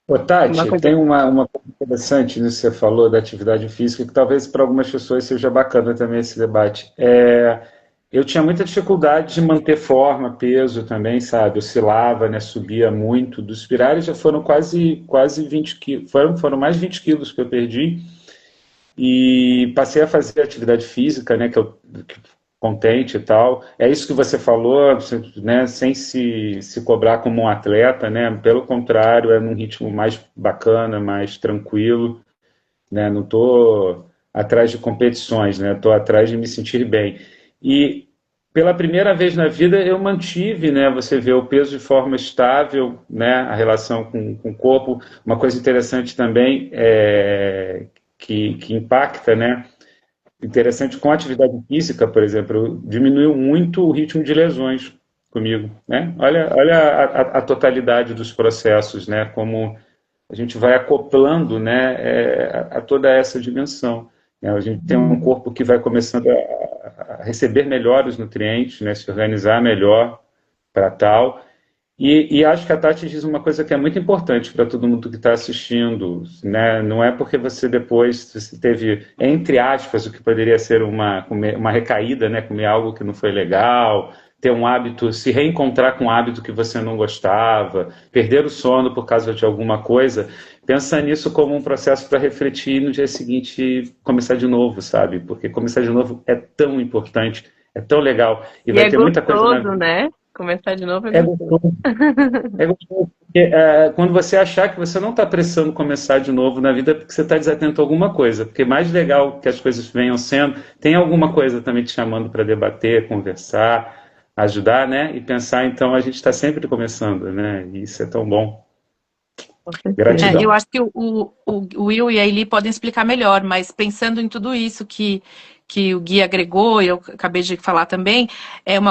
Ô, Uma Tati, coisa. tem uma coisa interessante nisso que você falou da atividade física, que talvez para algumas pessoas seja bacana também esse debate. Eu tinha muita dificuldade de manter forma, peso também, sabe? Oscilava, né? Subia muito. Dos Spirali já foram quase 20 quilos, foram mais de 20 quilos que eu perdi. E passei a fazer atividade física, né? Que contente e tal. É isso que você falou, né? Sem se cobrar como um atleta, né? Pelo contrário, é num ritmo mais bacana, mais tranquilo, né? Não estou atrás de competições, né? Estou atrás de me sentir bem. E pela primeira vez na vida eu mantive, né? Você vê o peso de forma estável, né? A relação com o corpo. Uma coisa interessante também que impacta, né? Interessante com a atividade física, por exemplo, diminuiu muito o ritmo de lesões comigo, né? Olha a totalidade dos processos, né? Como a gente vai acoplando, né, a toda essa dimensão. Né? A gente tem um corpo que vai começando a receber melhor os nutrientes, né, se organizar melhor para tal. E acho que a Tati diz uma coisa que é muito importante para todo mundo que está assistindo, né? Não é porque você depois você teve, entre aspas, o que poderia ser uma recaída, né? Comer algo que não foi legal, ter um hábito, se reencontrar com um hábito que você não gostava, perder o sono por causa de alguma coisa. Pensa nisso como um processo para refletir e no dia seguinte começar de novo, sabe? Porque começar de novo é tão importante, é tão legal. E E vai é ter muita coisa na gostoso, vida. né? Começar de novo é É gostoso. gostoso. É gostoso, porque quando você achar que você não está precisando começar de novo na vida, é porque você está desatento a alguma coisa. Porque mais legal que as coisas venham sendo, tem alguma coisa também te chamando para debater, conversar, ajudar, né? E pensar, então a gente está sempre começando, né? E isso é tão bom. Com certeza. Eu Gratidão. acho que o Will e a Eli podem explicar melhor, mas pensando em tudo isso que o Gui agregou, e eu acabei de falar também,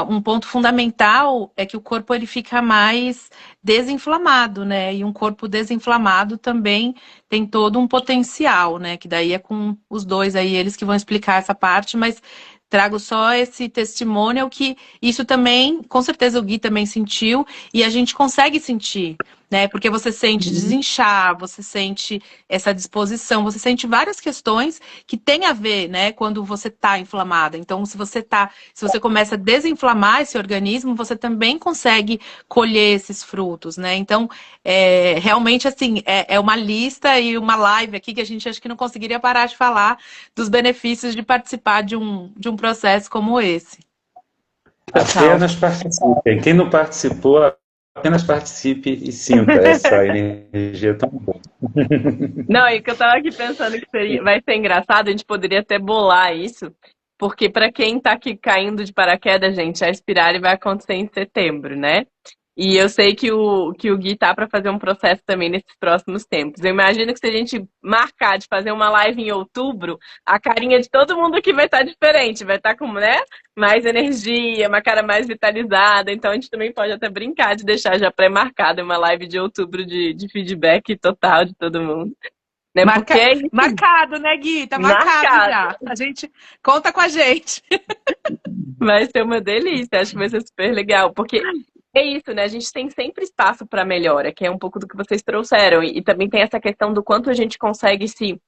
um ponto fundamental é que o corpo ele fica mais desinflamado, né? E um corpo desinflamado também tem todo um potencial, né? Que daí é com os dois aí, eles que vão explicar essa parte, mas trago só esse testemunho que isso também, com certeza o Gui também sentiu, e a gente consegue sentir, né? Porque você sente desinchar, você sente essa disposição, você sente várias questões que têm a ver, né, quando você está inflamada. Então, se você começa a desinflamar esse organismo, você também consegue colher esses frutos, né? Então, realmente, assim, é uma lista e uma live aqui que a gente acho que não conseguiria parar de falar dos benefícios de participar de um processo como esse. Total. Apenas participem. Quem não participou, apenas participe e sinta essa energia tão boa. Não, e que eu tava aqui pensando que vai ser engraçado, a gente poderia até bolar isso, porque para quem tá aqui caindo de paraquedas, gente, a Spirale vai acontecer em setembro, né? E eu sei que o Gui tá para fazer um processo também nesses próximos tempos. Eu imagino que se a gente marcar de fazer uma live em outubro, a carinha de todo mundo aqui vai estar diferente, vai estar com, né, mais energia, uma cara mais vitalizada. Então a gente também pode até brincar de deixar já pré-marcada uma live de outubro de feedback total de todo mundo. Né? Porque é isso, Marcado, né, Gui? Tá marcado marcado. já. A gente conta com a gente. Vai ser uma delícia, acho que vai ser super legal. Porque é isso, né? A gente tem sempre espaço para melhora, que é um pouco do que vocês trouxeram. E também tem essa questão do quanto a gente consegue se,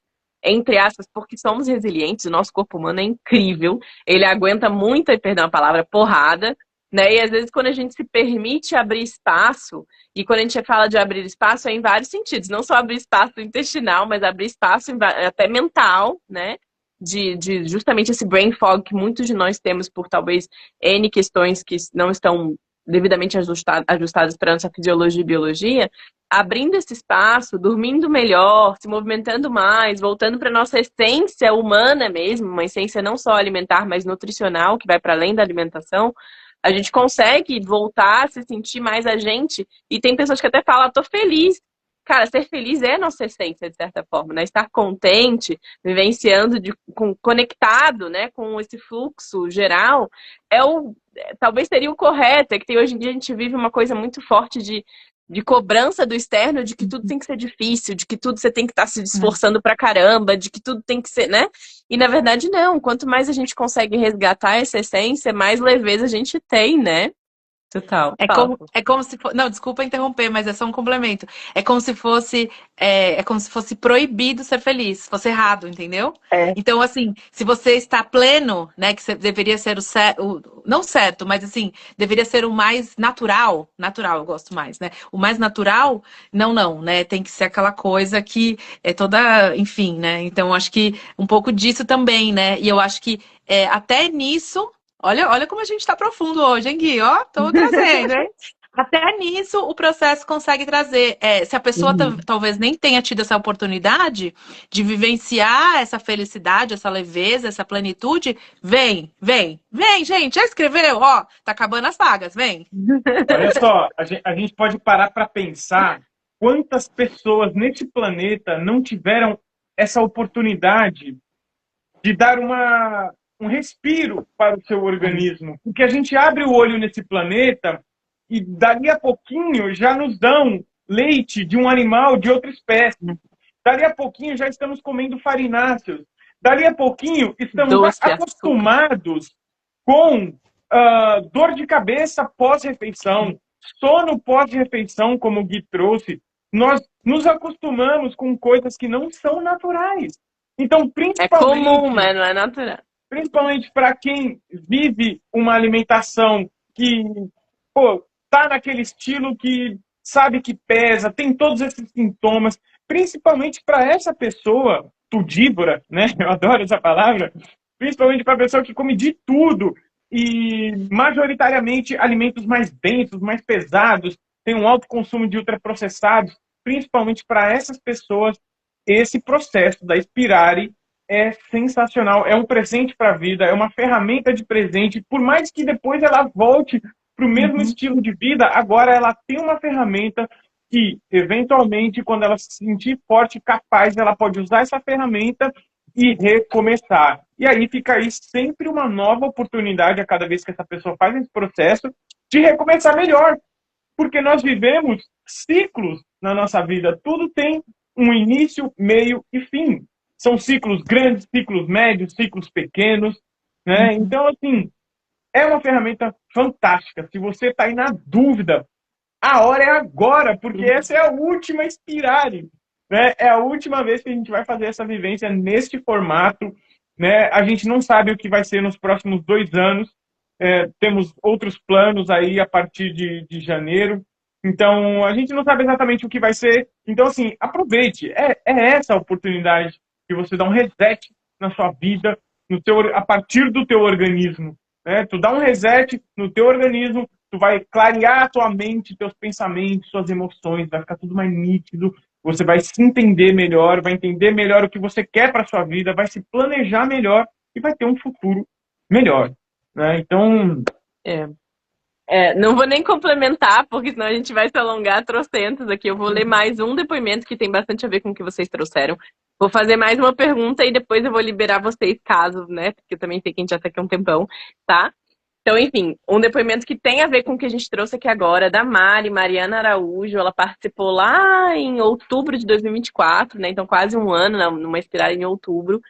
entre aspas, porque somos resilientes, o nosso corpo humano é incrível, ele aguenta muita, perdão a palavra, porrada, né? E às vezes quando a gente se permite abrir espaço, e quando a gente fala de abrir espaço é em vários sentidos, não só abrir espaço intestinal, mas abrir espaço até mental, né? De justamente esse brain fog que muitos de nós temos por talvez N questões que não estão devidamente ajustadas para a nossa fisiologia e biologia, abrindo esse espaço, dormindo melhor, se movimentando mais, voltando para nossa essência humana mesmo, uma essência não só alimentar, mas nutricional, que vai para além da alimentação, a gente consegue voltar a se sentir mais a gente. E tem pessoas que até falam, tô feliz. Cara, ser feliz é a nossa essência, de certa forma, né? Estar contente, vivenciando, conectado, né, com esse fluxo geral, talvez seria o correto. É que hoje em dia a gente vive uma coisa muito forte de cobrança do externo, de que tudo tem que ser difícil, de que tudo você tem que estar se esforçando pra caramba, de que tudo tem que ser, né? E na verdade não. Quanto mais a gente consegue resgatar essa essência, mais leveza a gente tem, né? Total. É Fala. como se fosse. Não, desculpa interromper, mas é só um complemento. É como se fosse proibido ser feliz, fosse errado, entendeu? É. Então, assim, se você está pleno, né, deveria ser não certo, mas assim, deveria ser o mais natural. Natural, eu gosto mais, né? O mais natural, não, né? Tem que ser aquela coisa que é toda, enfim, né? Então, acho que um pouco disso também, né? E eu acho que até nisso. Olha como a gente está profundo hoje, hein, Gui? Ó, tô trazendo, hein? Até nisso o processo consegue trazer. Se a pessoa Uhum. talvez nem tenha tido essa oportunidade de vivenciar essa felicidade, essa leveza, essa plenitude, vem, gente, já escreveu? Ó, tá acabando as vagas, vem. Olha só, a gente pode parar para pensar quantas pessoas nesse planeta não tiveram essa oportunidade de dar um respiro para o seu organismo. Porque a gente abre o olho nesse planeta e dali a pouquinho já nos dão leite de um animal de outra espécie. Dali a pouquinho já estamos comendo farináceos. Dali a pouquinho estamos Doce de açúcar. acostumados com dor de cabeça pós-refeição, sono pós-refeição, como o Gui trouxe. Nós nos acostumamos com coisas que não são naturais. Então, É comum, mas não é natural. principalmente para quem vive uma alimentação que, pô, tá naquele estilo que sabe que pesa, tem todos esses sintomas, principalmente para essa pessoa tudívora, né? Eu adoro essa palavra, principalmente para a pessoa que come de tudo e majoritariamente alimentos mais densos, mais pesados, tem um alto consumo de ultraprocessados, principalmente para essas pessoas, esse processo da Inspirari é sensacional, é um presente para a vida, é uma ferramenta de presente, por mais que depois ela volte para o mesmo estilo de vida, agora ela tem uma ferramenta que, eventualmente, quando ela se sentir forte e capaz, ela pode usar essa ferramenta e recomeçar. E aí fica aí sempre uma nova oportunidade a cada vez que essa pessoa faz esse processo de recomeçar melhor, porque nós vivemos ciclos na nossa vida, tudo tem um início, meio e fim. São ciclos grandes, ciclos médios, ciclos pequenos, né? Então, assim, é uma ferramenta fantástica. Se você está aí na dúvida, a hora é agora, porque essa é a última Inspirare, né? É a última vez que a gente vai fazer essa vivência neste formato, né? A gente não sabe o que vai ser nos próximos 2 anos. Temos outros planos aí a partir de janeiro. Então, a gente não sabe exatamente o que vai ser. Então, assim, aproveite. É essa a oportunidade de você dar um reset na sua vida, a partir do teu organismo. Né? Tu dá um reset no teu organismo, tu vai clarear a tua mente, teus pensamentos, suas emoções, vai ficar tudo mais nítido, você vai se entender melhor, vai entender melhor o que você quer para sua vida, vai se planejar melhor e vai ter um futuro melhor. Né? Então, Não vou nem complementar, porque senão a gente vai se alongar trocentos aqui. Eu vou ler mais um depoimento que tem bastante a ver com o que vocês trouxeram. Vou fazer mais uma pergunta e depois eu vou liberar vocês, caso, né? Porque eu também sei que a gente já tá aqui há um tempão, tá? Então, enfim, um depoimento que tem a ver com o que a gente trouxe aqui agora, da Mariana Araújo. Ela participou lá em outubro de 2024, né? Então, quase um ano, numa Inspirare em outubro.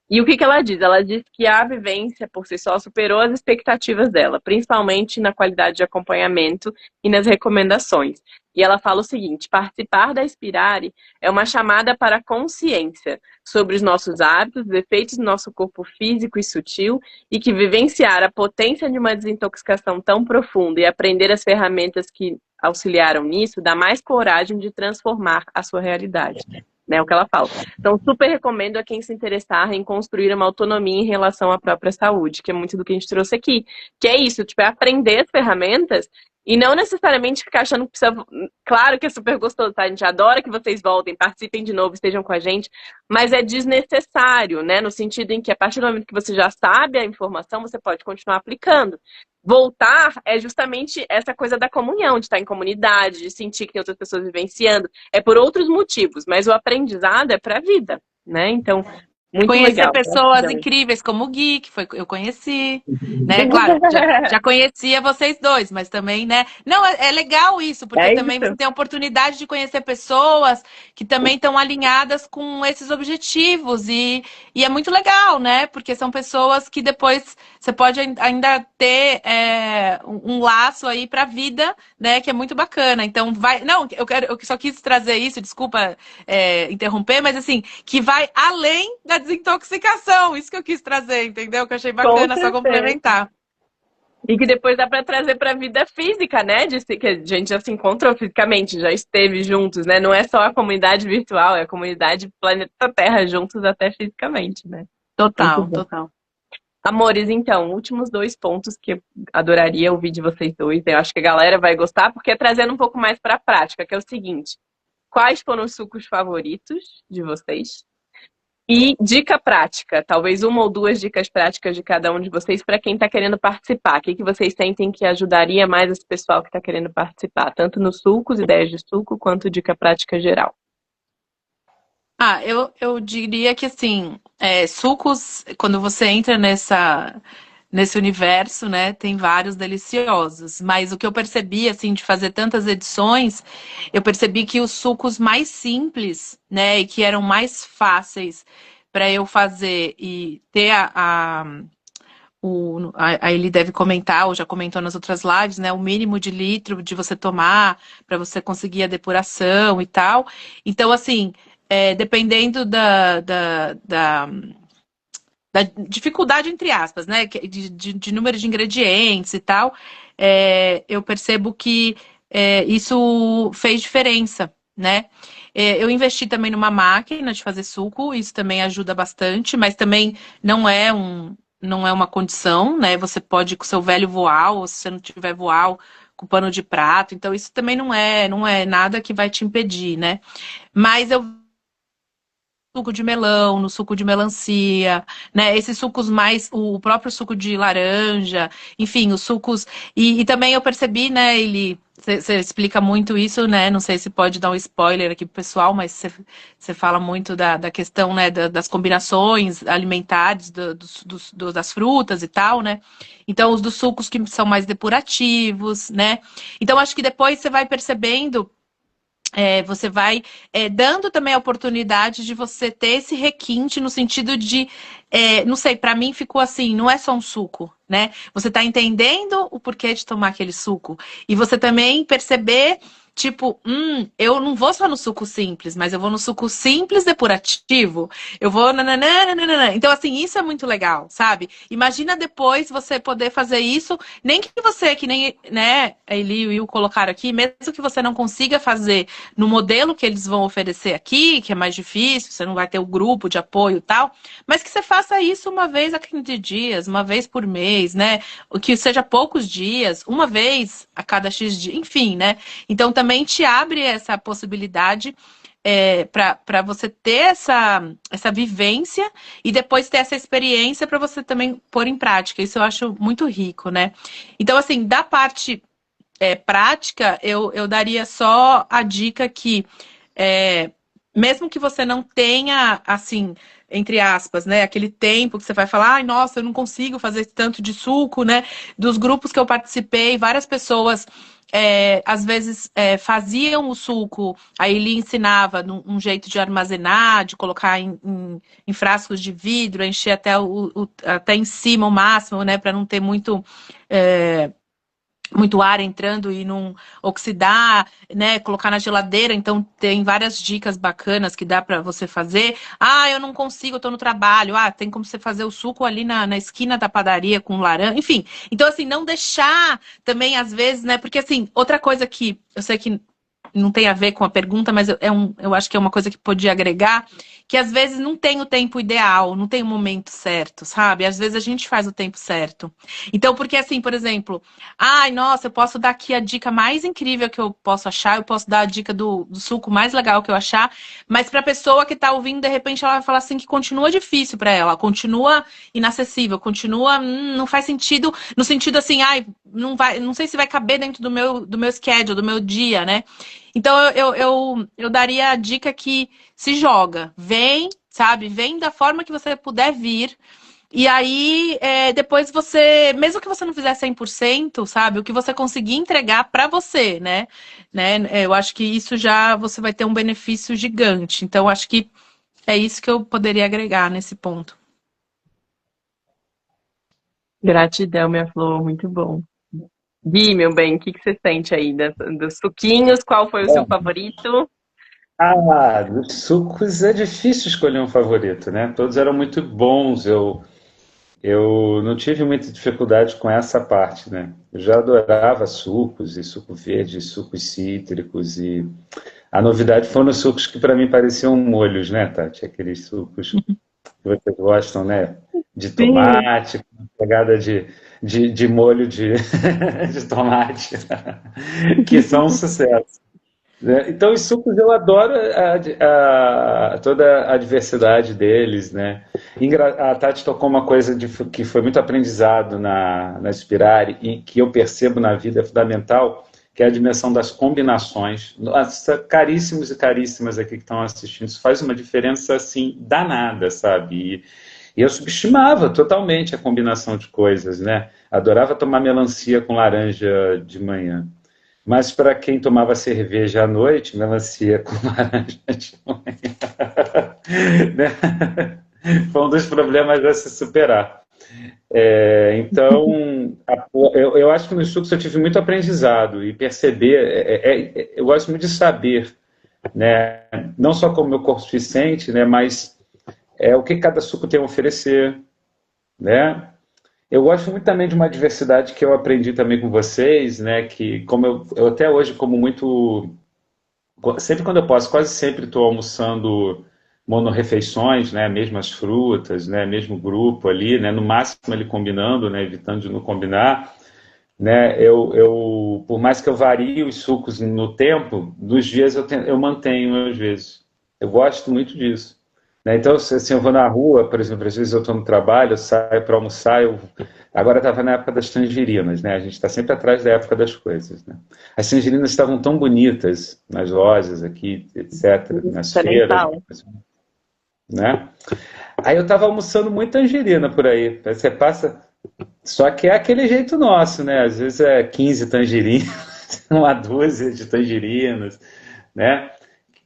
E o que ela diz? Ela diz que a vivência por si só superou as expectativas dela, principalmente na qualidade de acompanhamento e nas recomendações. E ela fala o seguinte: participar da Inspirare é uma chamada para a consciência sobre os nossos hábitos, os efeitos do nosso corpo físico e sutil, e que vivenciar a potência de uma desintoxicação tão profunda e aprender as ferramentas que auxiliaram nisso dá mais coragem de transformar a sua realidade. Né, o que ela fala. Então, super recomendo a quem se interessar em construir uma autonomia em relação à própria saúde, que é muito do que a gente trouxe aqui. Que é isso, tipo, é aprender as ferramentas e não necessariamente ficar achando que precisa... Claro que é super gostoso, tá? A gente adora que vocês voltem, participem de novo, estejam com a gente, mas é desnecessário, né? No sentido em que a partir do momento que você já sabe a informação, você pode continuar aplicando. Voltar é justamente essa coisa da comunhão, de estar em comunidade, de sentir que tem outras pessoas vivenciando. É por outros motivos, mas o aprendizado é para a vida, né? Então, Muito Conhecer legal, pessoas gratidão. incríveis como o Gui, que foi eu conheci, né? Claro, já conhecia vocês dois, mas também, né? Não, é legal isso, porque É também você isso. tem a oportunidade de conhecer pessoas que também estão alinhadas com esses objetivos e é muito legal, né? Porque são pessoas que depois você pode ainda ter um laço aí para a vida, né? Que é muito bacana. Então vai, não, eu só quis trazer isso, desculpa interromper, mas assim que vai além da desintoxicação. Isso que eu quis trazer, entendeu? Que eu achei Com bacana só certeza. complementar. E que depois dá para trazer para a vida física, né? Que a gente já se encontrou fisicamente, já esteve juntos, né? Não é só a comunidade virtual, é a comunidade planeta Terra juntos até fisicamente, né? Muito Total, bom. total. Amores, então, últimos 2 pontos que eu adoraria ouvir de vocês dois. Eu acho que a galera vai gostar, porque é trazendo um pouco mais para a prática, que é o seguinte: quais foram os sucos favoritos de vocês? E dica prática, talvez 1 ou 2 dicas práticas de cada um de vocês para quem está querendo participar. O que vocês sentem que ajudaria mais esse pessoal que está querendo participar, tanto nos sucos, ideias de suco, quanto dica prática geral? Eu diria que assim, sucos, quando você entra nesse universo, né, tem vários deliciosos. Mas o que eu percebi, assim, de fazer tantas edições, eu percebi que os sucos mais simples, né, e que eram mais fáceis para eu fazer e ter a Eli deve comentar, ou já comentou nas outras lives, né? O mínimo de litro de você tomar para você conseguir a depuração e tal. Então, assim, dependendo da dificuldade, entre aspas, né? De número de ingredientes e tal, eu percebo que isso fez diferença, né? Eu investi também numa máquina de fazer suco, isso também ajuda bastante, mas também não é uma condição, né? Você pode ir com o seu velho voal, ou se você não tiver voal, com pano de prato. Então, isso também não é nada que vai te impedir, né? Mas eu suco de melão, no suco de melancia, né? Esses sucos mais, o próprio suco de laranja, enfim, os sucos. E também eu percebi, né, ele. Você explica muito isso, né? Não sei se pode dar um spoiler aqui pro pessoal, mas você fala muito da questão, né, das combinações alimentares das frutas e tal, né? Então, os dos sucos que são mais depurativos, né? Então, acho que depois você vai percebendo você vai dando também a oportunidade de você ter esse requinte no sentido de, não sei, para mim ficou assim, não é só um suco, né? Você está entendendo o porquê de tomar aquele suco. E você também perceber, tipo, eu não vou só no suco simples, mas eu vou no suco simples depurativo. Eu vou. Nananana. Então, assim, isso é muito legal, sabe? Imagina depois você poder fazer isso, nem que você, que nem, né, a Eli e o Will colocaram aqui, mesmo que você não consiga fazer no modelo que eles vão oferecer aqui, que é mais difícil, você não vai ter o grupo de apoio e tal, mas que você faça isso uma vez a 15 dias, uma vez por mês, né? O que seja poucos dias, uma vez a cada X dias, enfim, né? Então também te abre essa possibilidade para você ter essa vivência e depois ter essa experiência para você também pôr em prática. Isso eu acho muito rico, né? Então, assim, da parte prática, eu daria só a dica que, mesmo que você não tenha, assim, entre aspas, né, aquele tempo que você vai falar, ai, nossa, eu não consigo fazer tanto de suco, né? Dos grupos que eu participei, várias pessoas às vezes faziam o suco, aí ele ensinava um jeito de armazenar, de colocar em frascos de vidro, encher até em cima o máximo, né, para não ter muito ar entrando e não oxidar, né? Colocar na geladeira. Então, tem várias dicas bacanas que dá para você fazer. Ah, eu não consigo, eu tô no trabalho. Ah, tem como você fazer o suco ali na esquina da padaria com laranja. Enfim, então, assim, não deixar também, às vezes, né? Porque, assim, outra coisa que eu sei que não tem a ver com a pergunta, mas eu acho que é uma coisa que podia agregar, que às vezes não tem o tempo ideal, não tem o momento certo, sabe? Às vezes a gente faz o tempo certo. Então, porque assim, por exemplo, ai, nossa, eu posso dar aqui a dica mais incrível que eu posso achar, eu posso dar a dica do suco mais legal que eu achar, mas para a pessoa que está ouvindo, de repente ela vai falar assim que continua difícil para ela, continua inacessível, continua, não faz sentido, no sentido assim, ai, não sei se vai caber dentro do meu schedule, do meu dia, né? Então, eu daria a dica que se joga. Vem, sabe? Vem da forma que você puder vir. E aí, depois você, mesmo que você não fizer 100%, sabe? O que você conseguir entregar para você, né? Eu acho que isso já você vai ter um benefício gigante. Então, acho que é isso que eu poderia agregar nesse ponto. Gratidão, minha flor, muito bom. Gui, meu bem, o que que você sente aí dos suquinhos? Qual foi o seu favorito? Dos sucos é difícil escolher um favorito, né? Todos eram muito bons. Eu não tive muita dificuldade com essa parte, né? Eu já adorava sucos, e suco verde, e sucos cítricos, e a novidade foram os sucos que para mim pareciam molhos, né, Tati? Aqueles sucos que vocês gostam, né? De Sim. tomate, com pegada de molho de, de tomate, que são um sucesso. Né? Então, os sucos eu adoro toda a diversidade deles, né? A Tati tocou uma coisa que foi muito aprendizado na Inspirare e que eu percebo na vida é fundamental, que é a dimensão das combinações. Nossa, caríssimos e caríssimas aqui que estão assistindo, isso faz uma diferença assim danada, sabe? E eu subestimava totalmente a combinação de coisas, né? Adorava tomar melancia com laranja de manhã. Mas para quem tomava cerveja à noite, melancia com laranja de manhã, né? Foi um dos problemas a se superar. Então, eu acho que nos sucos eu tive muito aprendizado e perceber. Eu gosto muito de saber, né? Não só como meu corpo se sente, né? Mas o que cada suco tem a oferecer, né? Eu gosto muito também de uma diversidade que eu aprendi também com vocês, né? Que como eu até hoje como muito, sempre quando eu posso, quase sempre estou almoçando monorrefeições, né? Mesmas frutas, né? Mesmo grupo ali, né? No máximo ali combinando, né? Evitando de não combinar, né? Por mais que eu varie os sucos no tempo, dos dias eu mantenho às vezes. Eu gosto muito disso. Né? Então, se assim, eu vou na rua, por exemplo, às vezes eu estou no trabalho, eu saio para almoçar, agora estava na época das tangerinas, né? A gente está sempre atrás da época das coisas, né? As tangerinas estavam tão bonitas nas lojas aqui, etc., nas Você nem feiras, fala. né? Aí eu estava almoçando muito tangerina por aí. Você passa. Só que é aquele jeito nosso, né? Às vezes é 15 tangerinas, uma dúzia de tangerinas, né?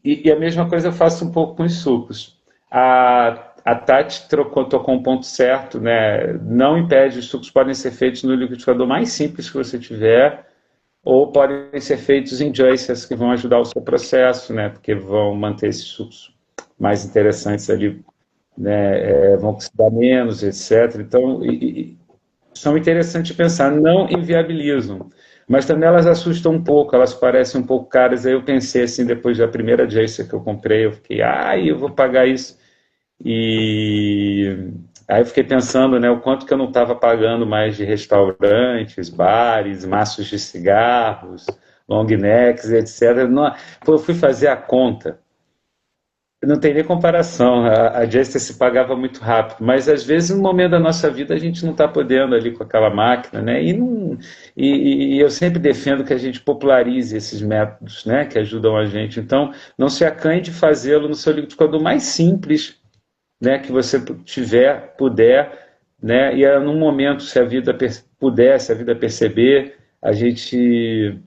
E a mesma coisa eu faço um pouco com os sucos. A Tati tocou um ponto certo, né? Não impede, os sucos podem ser feitos no liquidificador mais simples que você tiver, ou podem ser feitos em juicers que vão ajudar o seu processo, né? Porque vão manter esses sucos mais interessantes ali, né? Vão oxidar menos, etc. Então, são interessantes de pensar, não inviabilizam. Mas também elas assustam um pouco, elas parecem um pouco caras. Aí eu pensei assim, depois da primeira Jason que eu comprei, eu fiquei, eu vou pagar isso. E aí eu fiquei pensando, né, o quanto que eu não estava pagando mais de restaurantes, bares, maços de cigarros, long necks, etc. Não, pô, eu fui fazer a conta. Não tem nem comparação. A Jessica se pagava muito rápido, mas às vezes no momento da nossa vida a gente não está podendo ali com aquela máquina, né? E eu sempre defendo que a gente popularize esses métodos, né? Que ajudam a gente. Então, não se acanhe de fazê-lo no seu liquidificador mais simples, né? Que você puder, né? E num momento, se a vida puder, se a vida perceber, a gente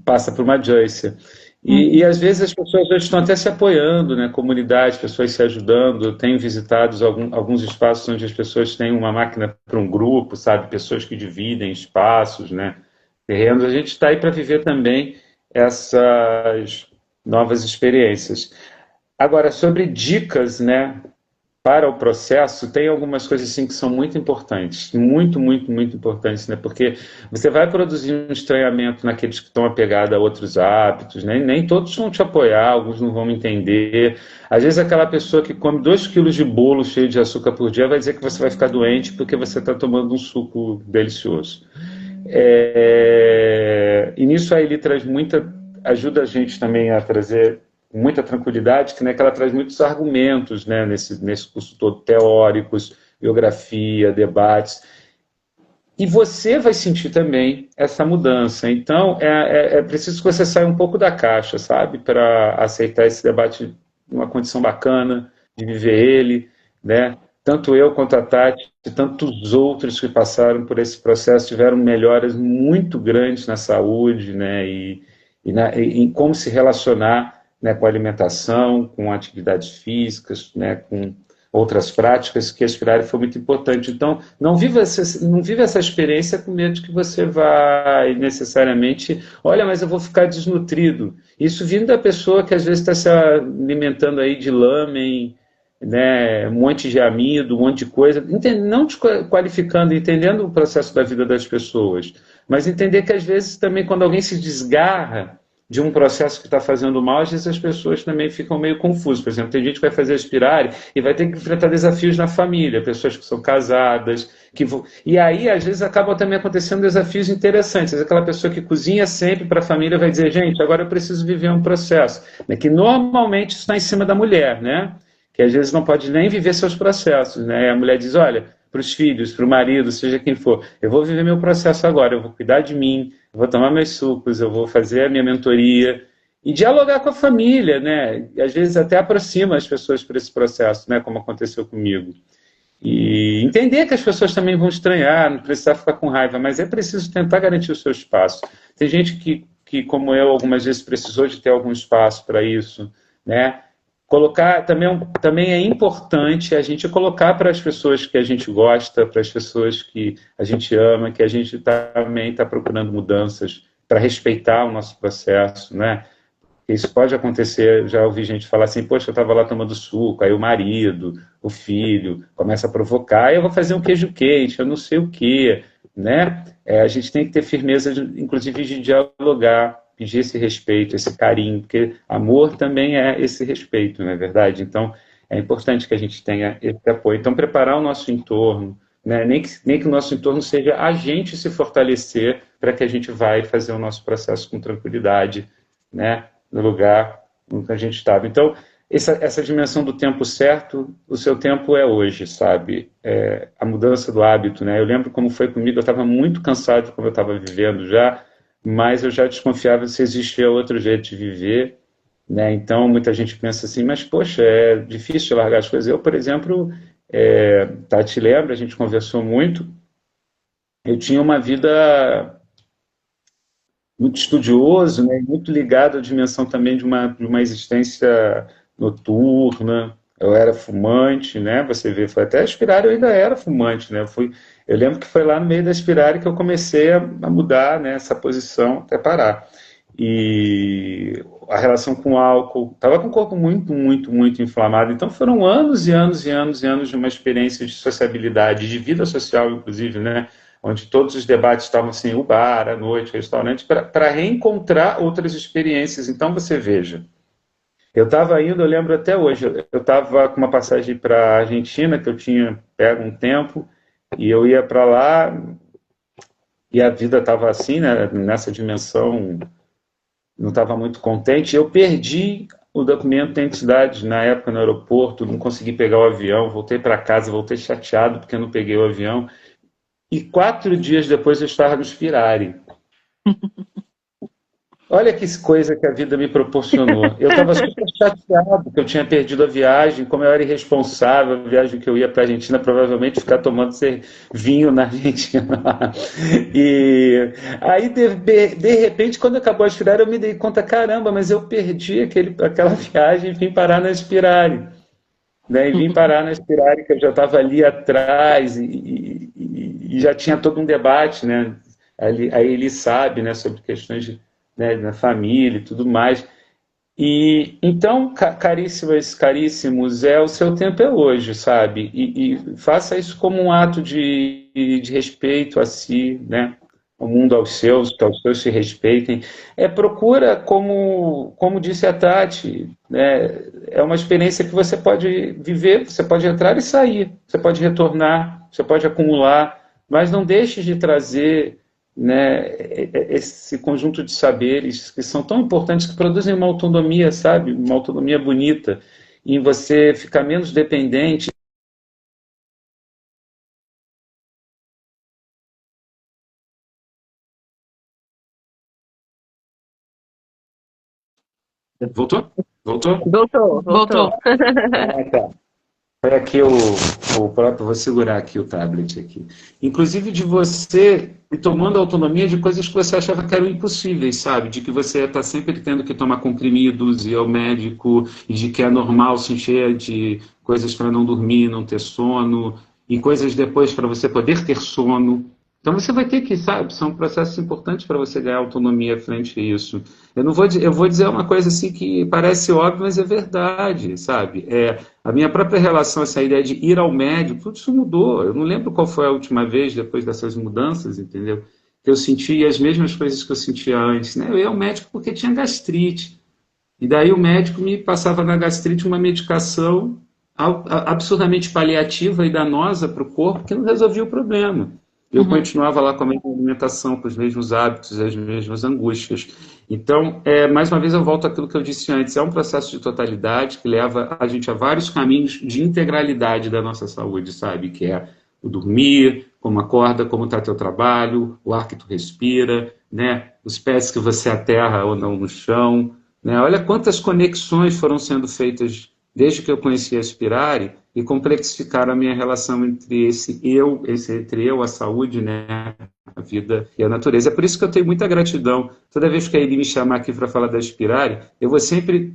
passa por uma Joyce. E às vezes as pessoas hoje estão até se apoiando, né? Comunidades, pessoas se ajudando. Eu tenho visitado alguns espaços onde as pessoas têm uma máquina para um grupo, sabe? Pessoas que dividem espaços, né? Terrenos. A gente está aí para viver também essas novas experiências. Agora, sobre dicas, né? Para o processo, tem algumas coisas assim que são muito importantes, muito, muito, muito importantes, né? Porque você vai produzir um estranhamento naqueles que estão apegados a outros hábitos, né? Nem todos vão te apoiar, alguns não vão entender. Às vezes aquela pessoa que come 2 quilos de bolo cheio de açúcar por dia vai dizer que você vai ficar doente porque você está tomando um suco delicioso. E nisso aí ele traz ajuda a gente também a trazer muita tranquilidade, que, né, que ela traz muitos argumentos, né, nesse curso todo, teóricos, biografia, debates, e você vai sentir também essa mudança. Então, é preciso que você saia um pouco da caixa, sabe, para aceitar esse debate numa condição bacana, de viver ele, né? Tanto eu quanto a Tati, e tantos outros que passaram por esse processo tiveram melhoras muito grandes na saúde, né? E em como se relacionar, né, com a alimentação, com atividades físicas, né, com outras práticas, que a Aspirare foi muito importante. Então, não viva essa experiência com medo de que você vai necessariamente, olha, mas eu vou ficar desnutrido. Isso vindo da pessoa que às vezes está se alimentando aí de lamen, né, um monte de amido, um monte de coisa, não te qualificando, entendendo o processo da vida das pessoas, mas entender que às vezes também quando alguém se desgarra de um processo que está fazendo mal, às vezes as pessoas também ficam meio confusas. Por exemplo, tem gente que vai fazer Aspirare e vai ter que enfrentar desafios na família, pessoas que são casadas, e aí às vezes acabam também acontecendo desafios interessantes. Aquela pessoa que cozinha sempre para a família vai dizer, gente, agora eu preciso viver um processo, né? Que normalmente isso está em cima da mulher, né? Que às vezes não pode nem viver seus processos, né? A mulher diz, olha, para os filhos, para o marido, seja quem for, eu vou viver meu processo agora, eu vou cuidar de mim, eu vou tomar meus sucos, eu vou fazer a minha mentoria e dialogar com a família, né? E às vezes até aproxima as pessoas para esse processo, né? Como aconteceu comigo. E entender que as pessoas também vão estranhar, não precisar ficar com raiva, mas é preciso tentar garantir o seu espaço. Tem gente que como eu, algumas vezes precisou de ter algum espaço para isso, né? Colocar também é importante a gente colocar para as pessoas que a gente gosta, para as pessoas que a gente ama, que a gente também está procurando mudanças para respeitar o nosso processo, né? Isso pode acontecer, já ouvi gente falar assim, poxa, eu estava lá tomando suco, aí o marido, o filho, começa a provocar, eu vou fazer um queijo quente, eu não sei o quê, né? A gente tem que ter firmeza, inclusive, de dialogar, pedir esse respeito, esse carinho, porque amor também é esse respeito, não é verdade? Então, é importante que a gente tenha esse apoio. Então, preparar o nosso entorno, né? Nem que o nosso entorno seja a gente se fortalecer para que a gente vai fazer o nosso processo com tranquilidade, né? No lugar em que a gente estava. Então, essa dimensão do tempo certo, o seu tempo é hoje, sabe? A mudança do hábito, né? Eu lembro como foi comigo, eu estava muito cansado de como eu estava vivendo já, mas eu já desconfiava se existia outro jeito de viver, né? Então, muita gente pensa assim, mas, poxa, é difícil de largar as coisas. Eu, por exemplo, Tati lembra, a gente conversou muito, eu tinha uma vida muito estudioso, né, muito ligado à dimensão também de uma existência noturna. Eu era fumante, né? Você vê, foi até a Aspirari eu ainda era fumante, né? Eu lembro que foi lá no meio da Aspirari que eu comecei a mudar, né, essa posição até parar. E a relação com o álcool, estava com o corpo muito, muito, muito inflamado. Então foram anos e anos e anos e anos de uma experiência de sociabilidade, de vida social, inclusive, né? Onde todos os debates estavam assim, o bar, a noite, o restaurante, para reencontrar outras experiências. Então, você veja, eu estava indo, eu lembro até hoje, eu estava com uma passagem para a Argentina, que eu tinha pego um tempo, e eu ia para lá, e a vida estava assim, né, nessa dimensão, não estava muito contente, eu perdi o documento de identidade na época no aeroporto, não consegui pegar o avião, voltei para casa, voltei chateado porque eu não peguei o avião, e 4 dias depois eu estava no Spirari. Olha que coisa que a vida me proporcionou. Eu estava super chateado que eu tinha perdido a viagem, como eu era irresponsável, a viagem que eu ia para a Argentina, provavelmente ficar tomando vinho na Argentina. E aí, de repente, quando acabou a Spirari, eu me dei conta, caramba, mas eu perdi aquela viagem e vim parar na Spirari. Né, e vim parar na Spirari, que eu já estava ali atrás e já tinha todo um debate, né? Aí ele sabe, né, sobre questões né, da família e tudo mais. E então, caríssimas, caríssimos, o seu tempo é hoje, sabe? E faça isso como um ato de respeito a si, né? O mundo aos seus, que aos seus se respeitem. Procura, como disse a Tati, né? É uma experiência que você pode viver, você pode entrar e sair, você pode retornar, você pode acumular, mas não deixe de trazer, né, esse conjunto de saberes que são tão importantes, que produzem uma autonomia, sabe? Uma autonomia bonita, em você ficar menos dependente. Voltou? Voltou? Voltou, Voltou. voltou. Ah, tá. Foi aqui o próprio, vou segurar aqui o tablet aqui. Inclusive de você ir tomando autonomia de coisas que você achava que eram impossíveis, sabe? De que você está sempre tendo que tomar comprimidos e ir ao médico, e de que é normal se encher de coisas para não dormir, não ter sono, e coisas depois para você poder ter sono. Então você vai ter que, sabe, são processos importantes para você ganhar autonomia frente a isso. Eu vou dizer uma coisa assim que parece óbvio, mas é verdade, sabe? A minha própria relação, essa ideia de ir ao médico, tudo isso mudou. Eu não lembro qual foi a última vez, depois dessas mudanças, entendeu? Que eu sentia as mesmas coisas que eu sentia antes, né? Eu ia ao médico porque tinha gastrite. E daí o médico me passava na gastrite uma medicação absurdamente paliativa e danosa para o corpo que não resolvia o problema. Eu Uhum. continuava lá com a mesma alimentação, com os mesmos hábitos, as mesmas angústias. Então, mais uma vez eu volto àquilo que eu disse antes, é um processo de totalidade que leva a gente a vários caminhos de integralidade da nossa saúde, sabe? Que é o dormir, como acorda, como está teu trabalho, o ar que tu respira, né? Os pés que você aterra ou não no chão, né? Olha quantas conexões foram sendo feitas desde que eu conheci a Spirari e complexificaram a minha relação entre eu, a saúde, né, a vida e a natureza. É por isso que eu tenho muita gratidão. Toda vez que a Eli me chamar aqui para falar da Spirari, eu vou sempre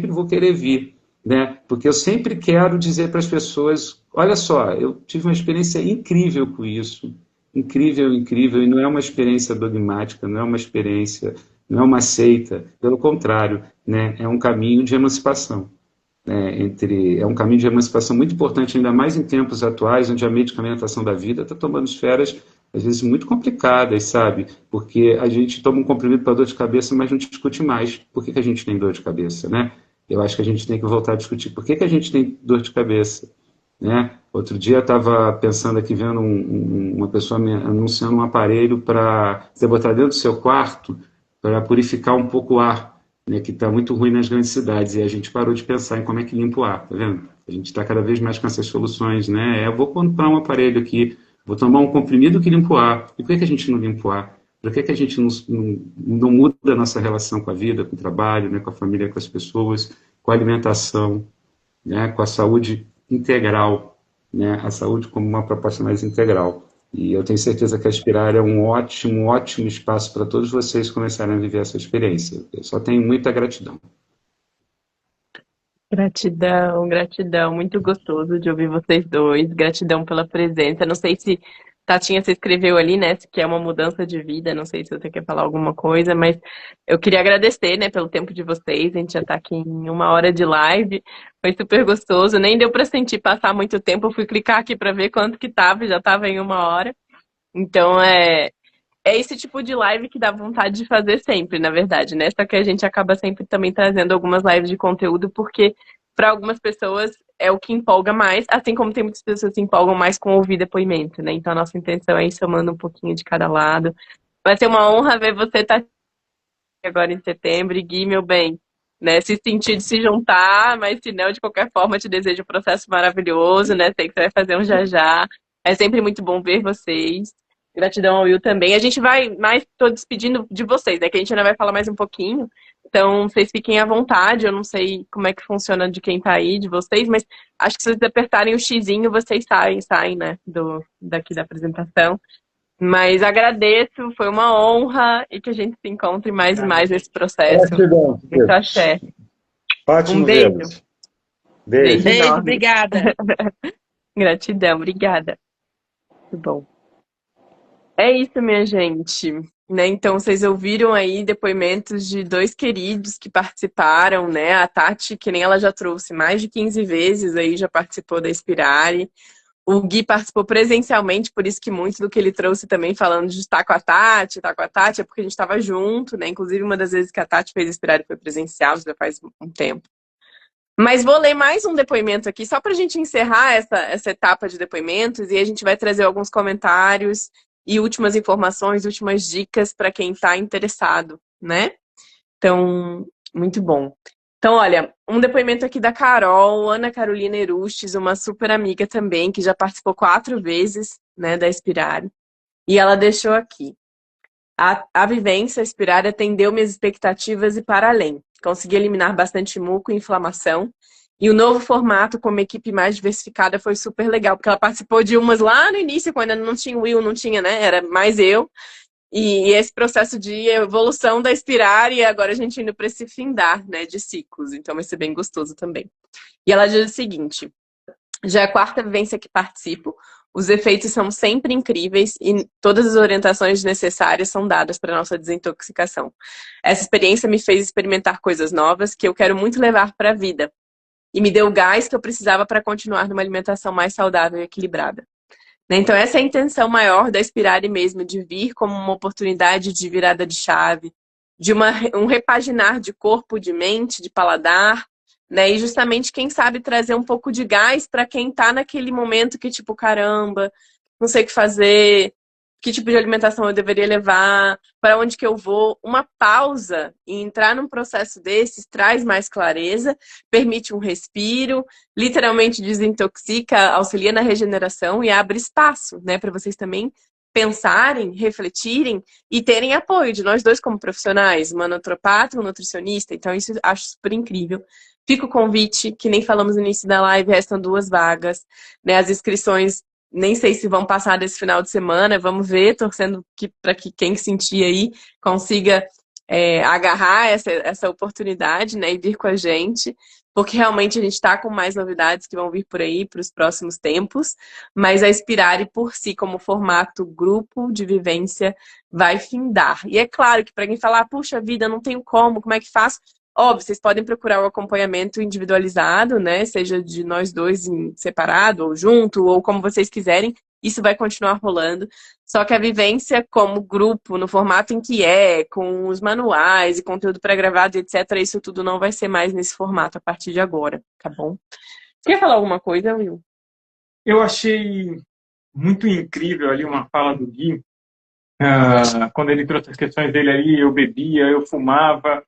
vou querer vir, né? Porque eu sempre quero dizer para as pessoas, olha só, eu tive uma experiência incrível com isso, incrível, incrível, e não é uma experiência dogmática, não é uma experiência, não é uma seita, pelo contrário, né? É um caminho de emancipação, né, é um caminho de emancipação muito importante, ainda mais em tempos atuais, onde a medicamentação da vida está tomando esferas, às vezes, muito complicadas, sabe? Porque a gente toma um comprimido para dor de cabeça, mas não discute mais por que a gente tem dor de cabeça, né? Eu acho que a gente tem que voltar a discutir por que a gente tem dor de cabeça, né? Outro dia eu estava pensando aqui, vendo uma pessoa me anunciando um aparelho para você botar dentro do seu quarto para purificar um pouco o ar, né, que está muito ruim nas grandes cidades, e a gente parou de pensar em como é que limpa o ar, tá vendo? A gente está cada vez mais com essas soluções, né? Eu vou comprar um aparelho aqui, vou tomar um comprimido que limpa o ar. E por que a gente não limpa o ar? Por que a gente não muda a nossa relação com a vida, com o trabalho, né, com a família, com as pessoas, com a alimentação, né, com a saúde integral, né, a saúde como uma proposta mais integral. E eu tenho certeza que a Aspirar é um ótimo, ótimo espaço para todos vocês começarem a viver essa experiência. Eu só tenho muita gratidão. Gratidão, gratidão. Muito gostoso de ouvir vocês dois. Gratidão pela presença. Não sei se Tatinha, você escreveu ali, né, que é uma mudança de vida. Não sei se você quer falar alguma coisa, mas eu queria agradecer, né, pelo tempo de vocês. A gente já tá aqui em 1 hora de live. Foi super gostoso. Nem deu para sentir passar muito tempo. Eu fui clicar aqui para ver quanto que tava, já tava em 1 hora. Então é esse tipo de live que dá vontade de fazer sempre, na verdade, né? Só que a gente acaba sempre também trazendo algumas lives de conteúdo, porque para algumas pessoas é o que empolga mais, assim como tem muitas pessoas que se empolgam mais com ouvir depoimento, né? Então a nossa intenção é ir somando um pouquinho de cada lado. Vai ser uma honra ver você estar agora em setembro, e Gui, meu bem, né? Se sentir de se juntar, mas se não, de qualquer forma, te desejo um processo maravilhoso, né? Sei que você vai fazer um já já. É sempre muito bom ver vocês. Gratidão ao Will também. A gente vai mais, tô despedindo de vocês, né? Que a gente ainda vai falar mais um pouquinho. Então, vocês fiquem à vontade. Eu não sei como é que funciona de quem tá aí, de vocês, mas acho que se vocês apertarem o xizinho, vocês saem, né? Daqui da apresentação. Mas agradeço, foi uma honra e que a gente se encontre mais e mais nesse processo. Gratidão. Muito axé. Ótimo Um beijo. vê-los. Beijo. Beijo, enorme. obrigada. Gratidão, obrigada. Muito bom. É isso, minha gente. Né? Então, vocês ouviram aí depoimentos de 2 queridos que participaram, né? A Tati, que nem ela já trouxe mais de 15 vezes aí, já participou da Spirale. O Gui participou presencialmente, por isso que muito do que ele trouxe também, falando de estar com a Tati, é porque a gente estava junto, né? Inclusive, uma das vezes que a Tati fez Spirale foi presencial, já faz um tempo. Mas vou ler mais um depoimento aqui, só para a gente encerrar essa etapa de depoimentos, e a gente vai trazer alguns comentários e últimas informações, últimas dicas para quem está interessado, né? Então, muito bom. Então, olha, um depoimento aqui da Carol, Ana Carolina Erustes, uma super amiga também, que já participou 4 vezes, né, da Spirale. E ela deixou aqui. A vivência Spirale atendeu minhas expectativas e para além. Consegui eliminar bastante muco e inflamação E o novo formato com uma equipe mais diversificada foi super legal, porque ela participou de umas lá no início, quando ainda não tinha o Will, não tinha, né? Era mais eu. E esse processo de evolução da Inspirar e agora a gente indo para esse findar, né, de ciclos. Então vai ser bem gostoso também. E ela diz o seguinte: já é a quarta vivência que participo, os efeitos são sempre incríveis e todas as orientações necessárias são dadas para a nossa desintoxicação. Essa experiência me fez experimentar coisas novas que eu quero muito levar para a vida e me deu o gás que eu precisava para continuar numa alimentação mais saudável e equilibrada. Então, essa é a intenção maior da Inspirare mesmo, de vir como uma oportunidade de virada de chave, de um repaginar de corpo, de mente, de paladar, né? E justamente, quem sabe, trazer um pouco de gás para quem está naquele momento que, tipo, caramba, não sei o que fazer, que tipo de alimentação eu deveria levar, para onde que eu vou. Uma pausa e entrar num processo desses traz mais clareza, permite um respiro, literalmente desintoxica, auxilia na regeneração e abre espaço, né, para vocês também pensarem, refletirem e terem apoio de nós dois como profissionais, uma naturopata e um nutricionista. Então isso eu acho super incrível. Fica o convite, que nem falamos no início da live, restam 2 vagas, né? As inscrições nem sei se vão passar desse final de semana, vamos ver, torcendo para que quem sentir aí consiga agarrar essa oportunidade, né, e vir com a gente, porque realmente a gente está com mais novidades que vão vir por aí para os próximos tempos, mas a Inspirare por si, como formato grupo de vivência, vai findar. E é claro que para quem falar, puxa vida, não tenho como é que faço? Óbvio, vocês podem procurar o acompanhamento individualizado, né? Seja de nós dois em separado, ou junto, ou como vocês quiserem. Isso vai continuar rolando. Só que a vivência como grupo, no formato em que com os manuais e conteúdo pré-gravado, etc., isso tudo não vai ser mais nesse formato a partir de agora, tá bom? Você quer falar alguma coisa, Will? Eu achei muito incrível ali uma fala do Gui, quando ele trouxe as questões dele ali, eu bebia, eu fumava,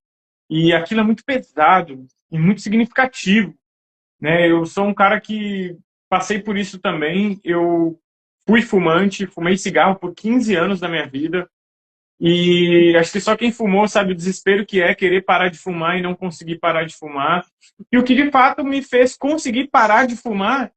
e aquilo é muito pesado e muito significativo, né? Eu sou um cara que passei por isso também. Eu fui fumante, fumei cigarro por 15 anos da minha vida, e acho que só quem fumou sabe o desespero que é querer parar de fumar e não conseguir parar de fumar. E o que de fato me fez conseguir parar de fumar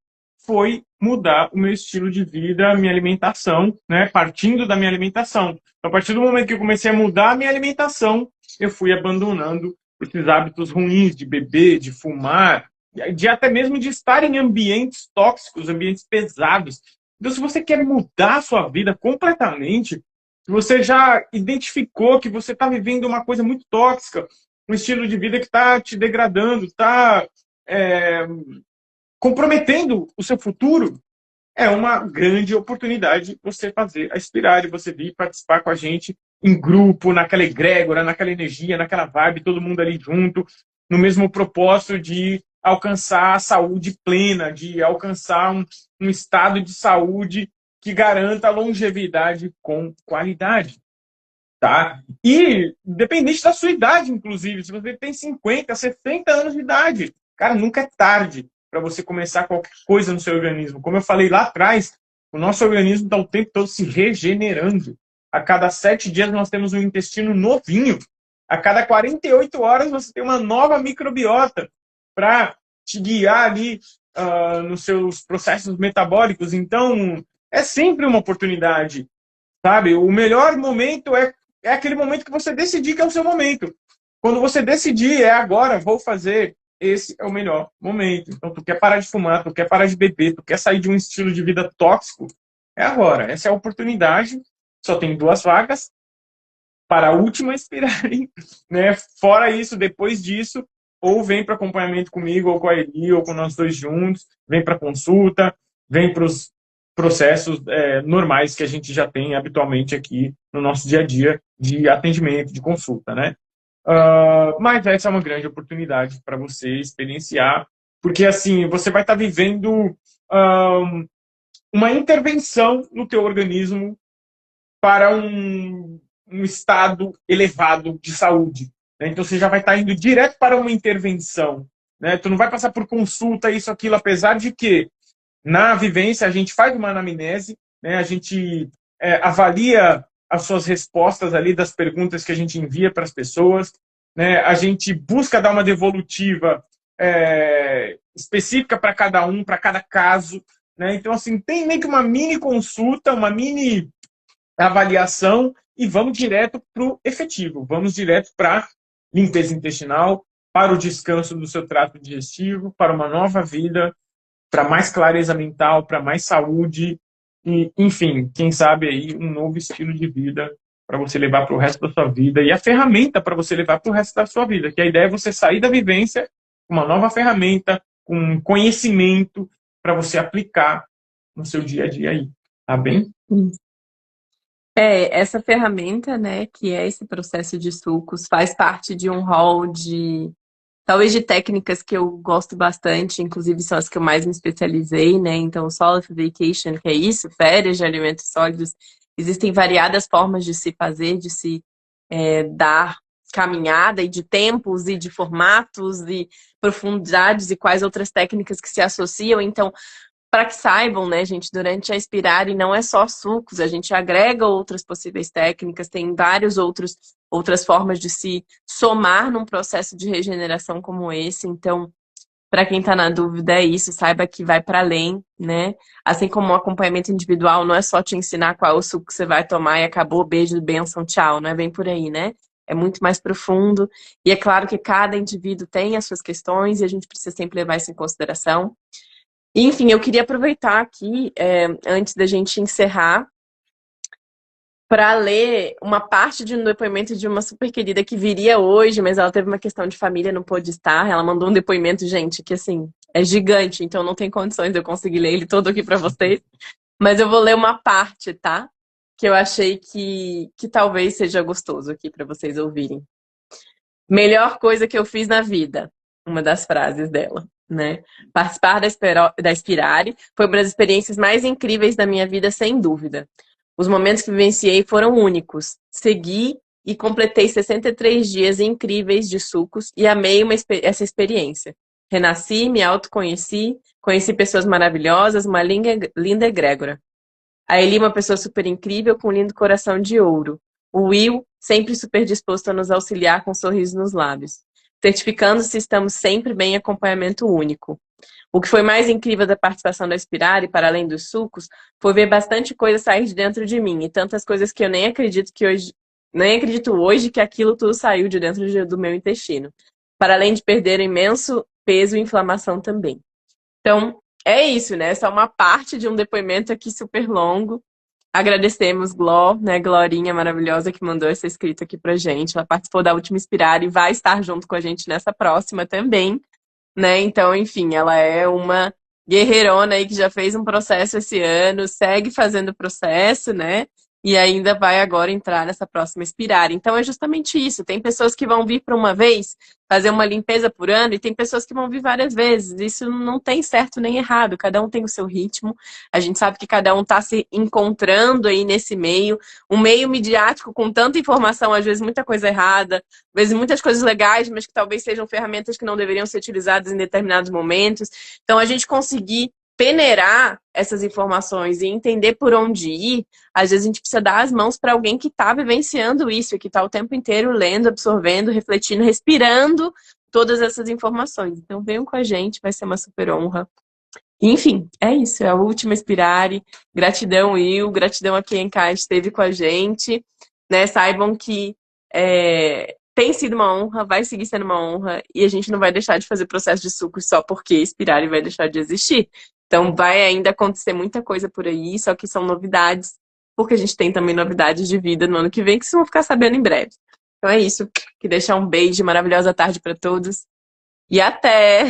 foi mudar o meu estilo de vida, a minha alimentação, né? Partindo da minha alimentação. Então, a partir do momento que eu comecei a mudar a minha alimentação, eu fui abandonando esses hábitos ruins de beber, de fumar, de até mesmo de estar em ambientes tóxicos, ambientes pesados. Então, se você quer mudar a sua vida completamente, se você já identificou que você está vivendo uma coisa muito tóxica, um estilo de vida que está te degradando, está comprometendo o seu futuro, é uma grande oportunidade você fazer a Inspirare, você vir participar com a gente em grupo, naquela egrégora, naquela energia, naquela vibe, todo mundo ali junto, no mesmo propósito de alcançar a saúde plena, de alcançar um estado de saúde que garanta a longevidade com qualidade. Tá? E dependente da sua idade, inclusive, se você tem 50, 60 anos de idade, cara, nunca é tarde para você começar qualquer coisa no seu organismo. Como eu falei lá atrás, o nosso organismo está o tempo todo se regenerando. A cada 7 dias nós temos um intestino novinho. A cada 48 horas você tem uma nova microbiota para te guiar ali nos seus processos metabólicos. Então, é sempre uma oportunidade, sabe? O melhor momento é aquele momento que você decidir que é o seu momento. Quando você decidir, é agora, vou fazer, esse é o melhor momento. Então, tu quer parar de fumar, tu quer parar de beber, tu quer sair de um estilo de vida tóxico, é agora. Essa é a oportunidade. Só tem 2 vagas para a última Inspirare, né? Fora isso, depois disso, ou vem para acompanhamento comigo, ou com a Eli, ou com nós dois juntos, vem para consulta, vem para os processos normais que a gente já tem habitualmente aqui no nosso dia a dia de atendimento, de consulta, né? Mas essa é uma grande oportunidade para você experienciar, porque assim, você vai estar vivendo uma intervenção no teu organismo para um estado elevado de saúde, né? Então você já vai estar indo direto para uma intervenção, né? Tu não vai passar por consulta, isso, aquilo, apesar de que na vivência a gente faz uma anamnese, né? A gente avalia as suas respostas ali das perguntas que a gente envia para as pessoas, né? A gente busca dar uma devolutiva específica para cada um, para cada caso, né? Então, assim, tem meio que uma mini consulta, uma mini avaliação e vamos direto para o efetivo, vamos direto para limpeza intestinal, para o descanso do seu trato digestivo, para uma nova vida, para mais clareza mental, para mais saúde, e, enfim, quem sabe aí um novo estilo de vida para você levar para o resto da sua vida e a ferramenta para você levar para o resto da sua vida, que a ideia é você sair da vivência com uma nova ferramenta, com conhecimento para você aplicar no seu dia a dia aí, tá bem? Essa ferramenta, né, que é esse processo de sucos, faz parte de um rol de, talvez de técnicas que eu gosto bastante, inclusive são as que eu mais me especializei, né, então Solidification, que é isso, férias de alimentos sólidos, existem variadas formas de se fazer, de se dar caminhada, e de tempos, e de formatos, e profundidades, e quais outras técnicas que se associam, então para que saibam, né, gente, durante a Inspirare não é só sucos, a gente agrega outras possíveis técnicas, tem outras formas de se somar num processo de regeneração como esse. Então, para quem está na dúvida, é isso, saiba que vai para além, né? Assim como o acompanhamento individual não é só te ensinar qual é o suco que você vai tomar e acabou, beijo, bênção, tchau, não é bem por aí, né? É muito mais profundo. E é claro que cada indivíduo tem as suas questões e a gente precisa sempre levar isso em consideração. Enfim, eu queria aproveitar aqui, antes da gente encerrar, para ler uma parte de um depoimento de uma super querida que viria hoje, mas ela teve uma questão de família, não pôde estar. Ela mandou um depoimento, gente, que assim, é gigante, então não tem condições de eu conseguir ler ele todo aqui para vocês. Mas eu vou ler uma parte, tá? Que eu achei que talvez seja gostoso aqui para vocês ouvirem. Melhor coisa que eu fiz na vida, uma das frases dela, né? Participar da Inspirare foi uma das experiências mais incríveis da minha vida, sem dúvida. Os momentos que vivenciei foram únicos. Segui e completei 63 dias incríveis de sucos e amei essa experiência. Renasci, me autoconheci, conheci pessoas maravilhosas, uma linda egrégora. A Eli, uma pessoa super incrível, com um lindo coração de ouro. O Will, sempre super disposto a nos auxiliar com um sorriso nos lábios. Certificando se estamos sempre bem em acompanhamento único. O que foi mais incrível da participação da Inspirare, para além dos sucos, foi ver bastante coisa sair de dentro de mim. E tantas coisas que eu nem acredito hoje que aquilo tudo saiu de dentro do meu intestino. Para além de perder um imenso peso e inflamação também. Então, é isso, né? Essa é uma parte de um depoimento aqui super longo. Agradecemos, né? Glorinha maravilhosa que mandou essa escrita aqui pra gente. Ela participou da última Inspirare e vai estar junto com a gente nessa próxima também, né? Então, enfim, ela é uma guerreirona aí que já fez um processo esse ano, segue fazendo processo, né? E ainda vai agora entrar nessa próxima Inspirare. Então, é justamente isso. Tem pessoas que vão vir para uma vez, fazer uma limpeza por ano, e tem pessoas que vão vir várias vezes. Isso não tem certo nem errado. Cada um tem o seu ritmo. A gente sabe que cada um está se encontrando aí nesse meio. Um meio midiático com tanta informação, às vezes muita coisa errada, às vezes muitas coisas legais, mas que talvez sejam ferramentas que não deveriam ser utilizadas em determinados momentos. Então, a gente conseguir peneirar essas informações e entender por onde ir, às vezes a gente precisa dar as mãos para alguém que está vivenciando isso, que está o tempo inteiro lendo, absorvendo, refletindo, respirando todas essas informações. Então venham com a gente, vai ser uma super honra. Enfim, é isso, é a última Inspirare. Gratidão, Will, gratidão a quem cá esteve com a gente, né? Saibam que tem sido uma honra, vai seguir sendo uma honra, e a gente não vai deixar de fazer processo de sucos só porque Inspirare vai deixar de existir. Então vai ainda acontecer muita coisa por aí, só que são novidades, porque a gente tem também novidades de vida no ano que vem, que vocês vão ficar sabendo em breve. Então é isso, que deixar um beijo, maravilhosa tarde para todos, e até!